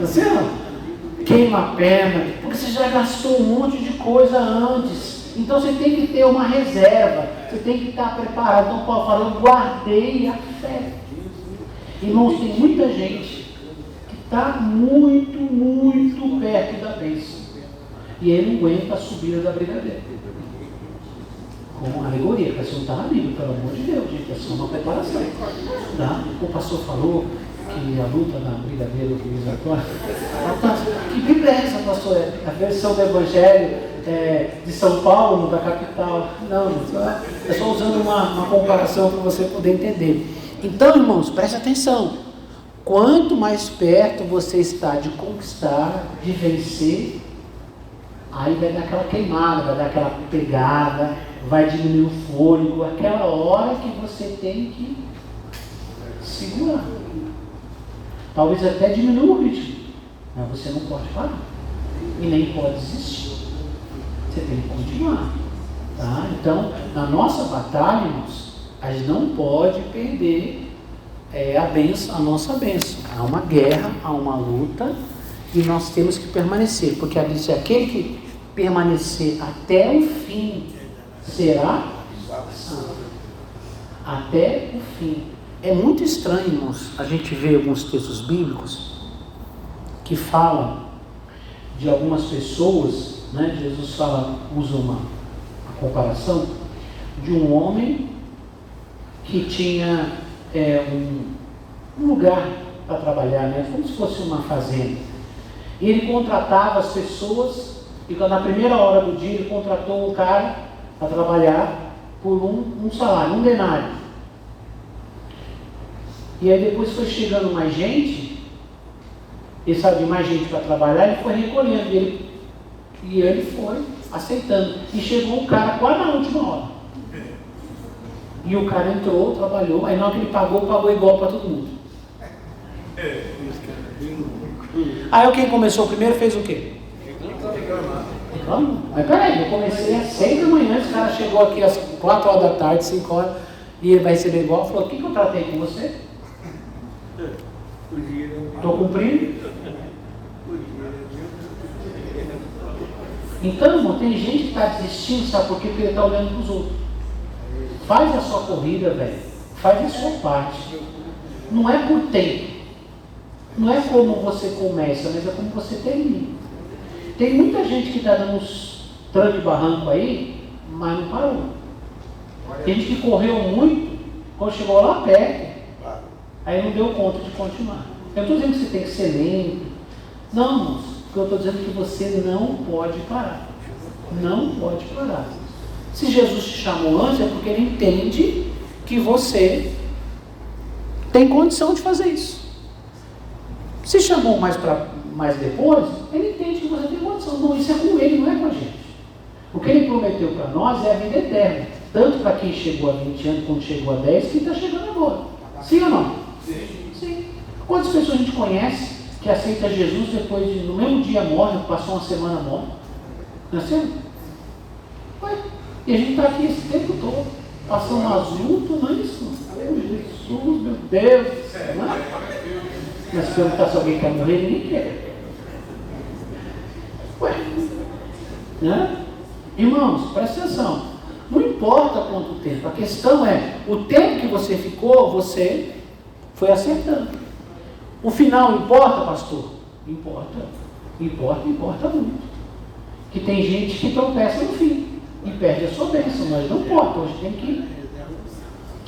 Assim, ó, queima a perna, porque você já gastou um monte de coisa antes. Então você tem que ter uma reserva, você tem que estar preparado. Então Paulo fala, eu guardei a fé. Irmãos, tem muita gente que está muito, muito perto da bênção. E ele não aguenta a subida da brigadeira. Com alegoria, porque isso não está na Bíblia, pelo amor de Deus, gente, é só uma preparação. Tá? O pastor falou que a luta na brigadeira do Luiz Antônio. Que Bíblia é essa, pastor? É a versão do Evangelho de São Paulo, da capital. Não, é só usando uma comparação para você poder entender. Então, irmãos, preste atenção. Quanto mais perto você está de conquistar, de vencer, aí vai dar aquela queimada, vai dar aquela pegada, vai diminuir o fôlego, aquela hora que você tem que segurar. Talvez até diminua o ritmo, mas você não pode parar e nem pode desistir. Você tem que continuar. Tá? Então, na nossa batalha, irmãos, a gente não pode perder a nossa bênção. Há uma guerra, há uma luta e nós temos que permanecer, porque ela disse, aquele que permanecer até o fim será salvo. Até o fim. É muito estranho, irmãos, a gente vê alguns textos bíblicos que falam de algumas pessoas, né? Jesus usa uma comparação de um homem que tinha um lugar para trabalhar, né? Como se fosse uma fazenda. E ele contratava as pessoas, e na primeira hora do dia ele contratou um cara para trabalhar por um salário, um denário. E aí depois foi chegando mais gente, ele sabe de mais gente para trabalhar, ele foi recolhendo, e ele foi aceitando. E chegou um cara quase na última hora. E o cara entrou, trabalhou, aí na hora que ele pagou igual para todo mundo. Aí quem começou primeiro fez o quê? Reclamou. Mas peraí, eu comecei às 6 da manhã, esse cara chegou aqui às 4 horas da tarde, 5 horas, e ele vai receber igual, falou, o que eu tratei com você? Estou cumprindo? Então, irmão, tem gente que está desistindo, sabe por quê? Porque ele está olhando para os outros. Faz a sua corrida, velho. Faz a sua parte. Não é por tempo. Não é como você começa, mas é como você termina. Tem muita gente que está dando uns trancos de barranco aí, mas não parou. Tem gente que correu muito, quando chegou lá perto, aí não deu conta de continuar. Eu não estou dizendo que você tem que ser lento. Não, irmãos. Eu estou dizendo que você não pode parar. Não pode parar. Se Jesus te chamou antes, é porque ele entende que você tem condição de fazer isso. Se chamou mais depois, ele entende que você tem condição. Não, isso é com ele, não é com a gente. O que ele prometeu para nós é a vida eterna. Tanto para quem chegou a 20 anos, quando chegou a 10, que está chegando agora. Sim ou não? Sim. Quantas pessoas a gente conhece que aceita Jesus depois de, no mesmo dia morre, passou uma semana morre? Não é assim? Ué, e a gente está aqui esse tempo todo, passando umas lutas, não é isso? Meu Jesus, meu Deus, não é? Mas se perguntar se alguém quer morrer, ninguém quer. Ué, né? Irmãos, presta atenção. Não importa quanto tempo, a questão é, o tempo que você ficou, você foi acertando. O final importa, pastor? Importa. Importa muito. Que tem gente que tropeça no fim e perde a sua bênção, mas não importa. Hoje tem que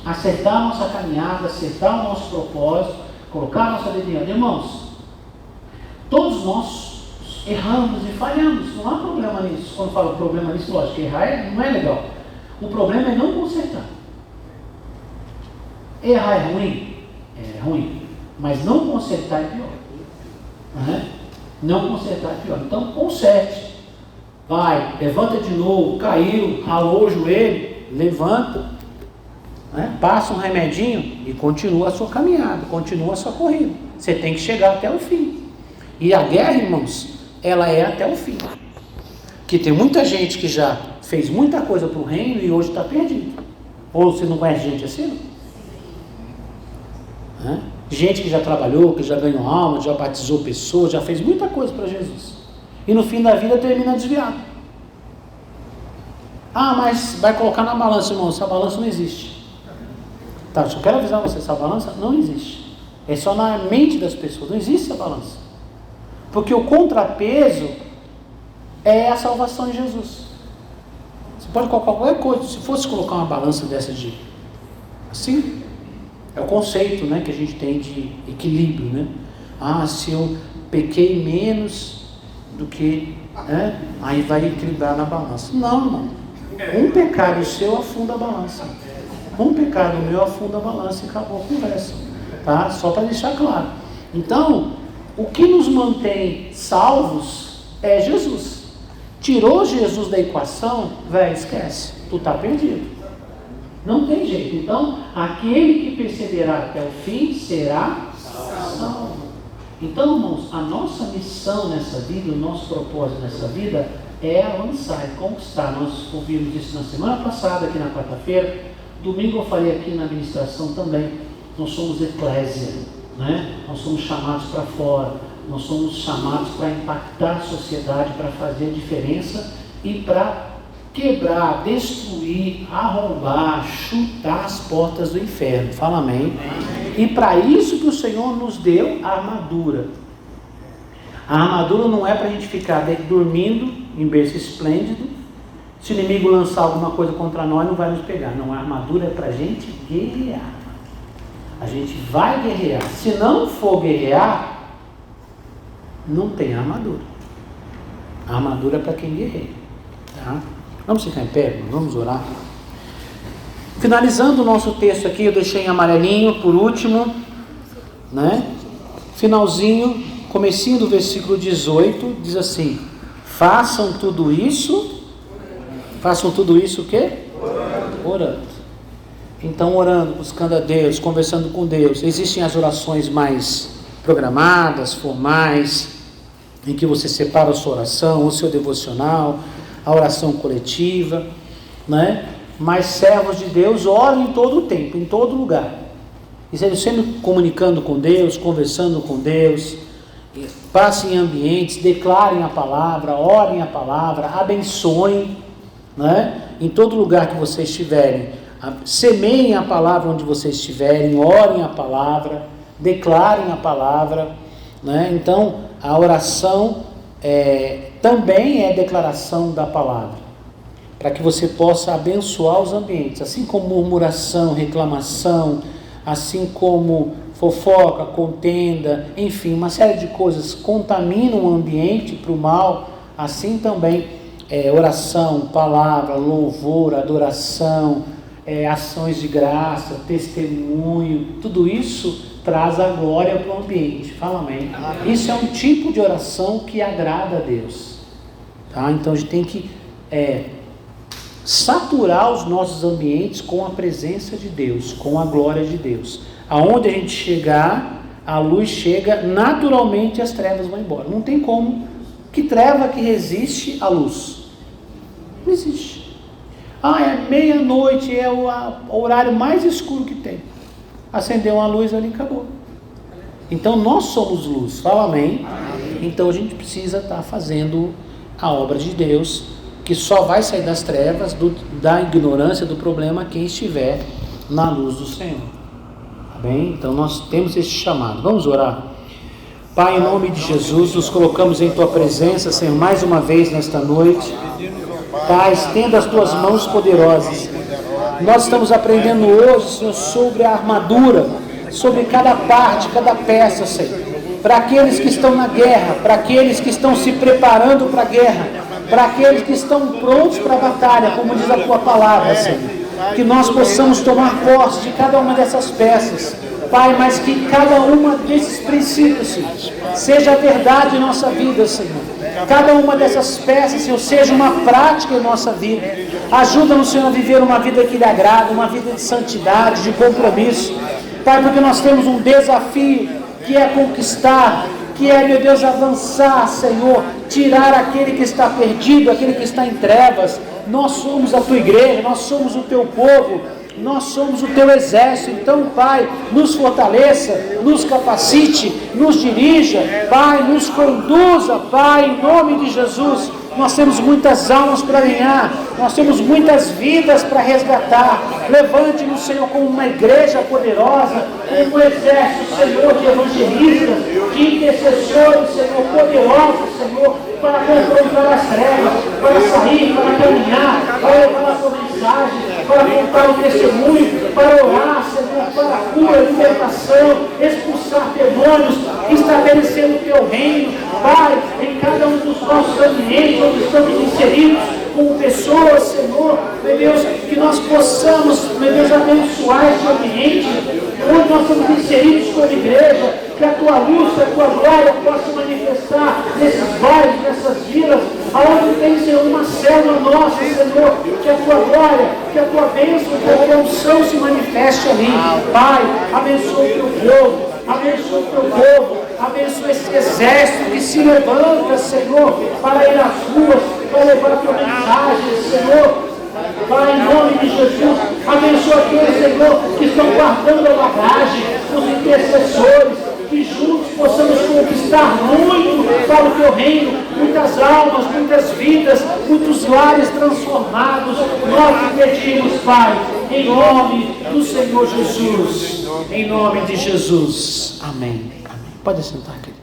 acertar a nossa caminhada, acertar o nosso propósito, colocar a nossa dedicação. Irmãos, todos nós erramos e falhamos, não há problema nisso. Quando falo problema nisso, lógico, errar não é legal. O problema é não consertar. Errar é ruim? É ruim. Mas não consertar é pior. Não consertar é pior. Então, conserte. vai, levanta de novo, caiu, ralou o joelho, levanta, né? Passa um remedinho e continua a sua caminhada, continua a sua corrida. Você tem que chegar até o fim. E a guerra, irmãos, ela é até o fim. Que tem muita gente que já fez muita coisa para o reino e hoje está perdido. Ou você não conhece gente assim? Né? Gente que já trabalhou, que já ganhou alma, já batizou pessoas, já fez muita coisa para Jesus. E no fim da vida termina desviado. Ah, mas vai colocar na balança, irmão. Essa balança não existe. Tá, só quero avisar você, essa balança não existe. É só na mente das pessoas, não existe essa balança. Porque o contrapeso é a salvação em Jesus. Você pode colocar qualquer coisa, se fosse colocar uma balança dessa de assim, é o conceito, né, que a gente tem de equilíbrio, né? Ah, se eu pequei menos do que, né, aí vai equilibrar na balança. Não, irmão. Um pecado seu afunda a balança. Um pecado meu afunda a balança e acabou a conversa. Tá? Só para deixar claro. Então, o que nos mantém salvos é Jesus. Tirou Jesus da equação, velho, esquece. Tu está perdido. Não tem jeito. Então, aquele que perseverar até o fim será salvo. Então, irmãos, a nossa missão nessa vida, o nosso propósito nessa vida é avançar e conquistar. Nós ouvimos isso na semana passada, aqui na quarta-feira. Domingo eu falei aqui na administração também. Nós somos eclésia, né? Nós somos chamados para fora. Nós somos chamados para impactar a sociedade, para fazer a diferença e para quebrar, destruir, arrombar, chutar as portas do inferno. Fala amém. E para isso que o Senhor nos deu a armadura. A armadura não é para a gente ficar dormindo em berço esplêndido. Se o inimigo lançar alguma coisa contra nós, não vai nos pegar. Não, a armadura é para a gente guerrear. A gente vai guerrear. Se não for guerrear, não tem armadura. A armadura é para quem guerreia. Tá? Vamos ficar em pé, vamos orar. Finalizando o nosso texto aqui, eu deixei em amarelinho por último, né? Finalzinho, comecinho do versículo 18, diz assim: façam tudo isso o quê? Orando. Então, orando, buscando a Deus, conversando com Deus. Existem as orações mais programadas, formais, em que você separa a sua oração, o seu devocional, a oração coletiva, né? Mas servos de Deus oram em todo o tempo, em todo lugar. E sempre comunicando com Deus, conversando com Deus. Passem em ambientes, declarem a palavra, orem a palavra, abençoem, né? Em todo lugar que vocês estiverem. Semeiem a palavra onde vocês estiverem, orem a palavra, declarem a palavra, né? Então, a oração também é declaração da palavra, para que você possa abençoar os ambientes, assim como murmuração, reclamação, assim como fofoca, contenda, enfim, uma série de coisas contaminam o ambiente para o mal. Assim também oração, palavra, louvor, adoração, ações de graça, testemunho, tudo isso traz a glória para o ambiente. Fala amém. Isso é um tipo de oração que agrada a Deus, tá? Então a gente tem que saturar os nossos ambientes com a presença de Deus, com a glória de Deus. Aonde a gente chegar, a luz chega, naturalmente as trevas vão embora. Não tem como. Que treva que resiste à luz? Não existe. É meia-noite, é o horário mais escuro que tem. Acendeu uma luz ali, acabou. Então nós somos luz, fala amém. Então a gente precisa estar fazendo a obra de Deus, que só vai sair das trevas, da ignorância, do problema, quem estiver na luz do Senhor. Tá bem? Então nós temos esse chamado. Vamos orar. Pai, em nome de Jesus, nos colocamos em Tua presença, Senhor, mais uma vez nesta noite. Pai, estenda as Tuas mãos poderosas. Nós estamos aprendendo hoje, Senhor, sobre a armadura, sobre cada parte, cada peça, Senhor. Para aqueles que estão na guerra, para aqueles que estão se preparando para a guerra, para aqueles que estão prontos para a batalha, como diz a Tua palavra, Senhor. Que nós possamos tomar posse de cada uma dessas peças, Pai, mas que cada uma desses princípios, Senhor, seja verdade em nossa vida, Senhor. cada uma dessas peças, Senhor, seja uma prática em nossa vida. Ajuda-nos, Senhor, a viver uma vida que lhe agrada, uma vida de santidade, de compromisso. Pai, porque nós temos um desafio que é conquistar, que é, meu Deus, avançar, Senhor, tirar aquele que está perdido, aquele que está em trevas. Nós somos a tua igreja, nós somos o teu povo, nós somos o teu exército. Então, Pai, nos fortaleça, nos capacite, nos dirija, Pai, nos conduza, Pai, em nome de Jesus. Nós temos muitas almas para ganhar, nós temos muitas vidas para resgatar. Levante-nos, Senhor, como uma igreja poderosa, como um exército, Senhor, de evangelistas, de intercessores, Senhor, poderosos, Senhor, para confrontar as trevas, para sair, para caminhar, para levar a tua mensagem, para contar o testemunho, para orar, Senhor, para a cura, libertação, expulsar demônios, estabelecendo o teu reino, Pai, em cada um dos nossos ambientes onde estamos inseridos, como pessoas, Senhor, meu Deus, que nós possamos, meu Deus, abençoar esse ambiente, onde nós estamos inseridos como igreja, que a tua luz, a tua glória possa manifestar nesses bairros, nessas vilas, aonde tem, Senhor, uma célula nossa, Senhor, que a tua glória, que a tua bênção, que a tua unção se manifeste ali. Pai, abençoa o teu povo, abençoa o teu povo, abençoa esse exército que se levanta, Senhor, para ir às ruas, para levar a tua mensagem, Senhor. Pai, em nome de Jesus, abençoa aqueles, Senhor, que estão guardando a bagagem, os intercessores, que juntos possamos conquistar muito para o teu reino, muitas almas, muitas vidas, muitos lares transformados. Nós te pedimos, Pai, em nome do Senhor Jesus, em nome de Jesus. Amém. Amém. Pode sentar aqui.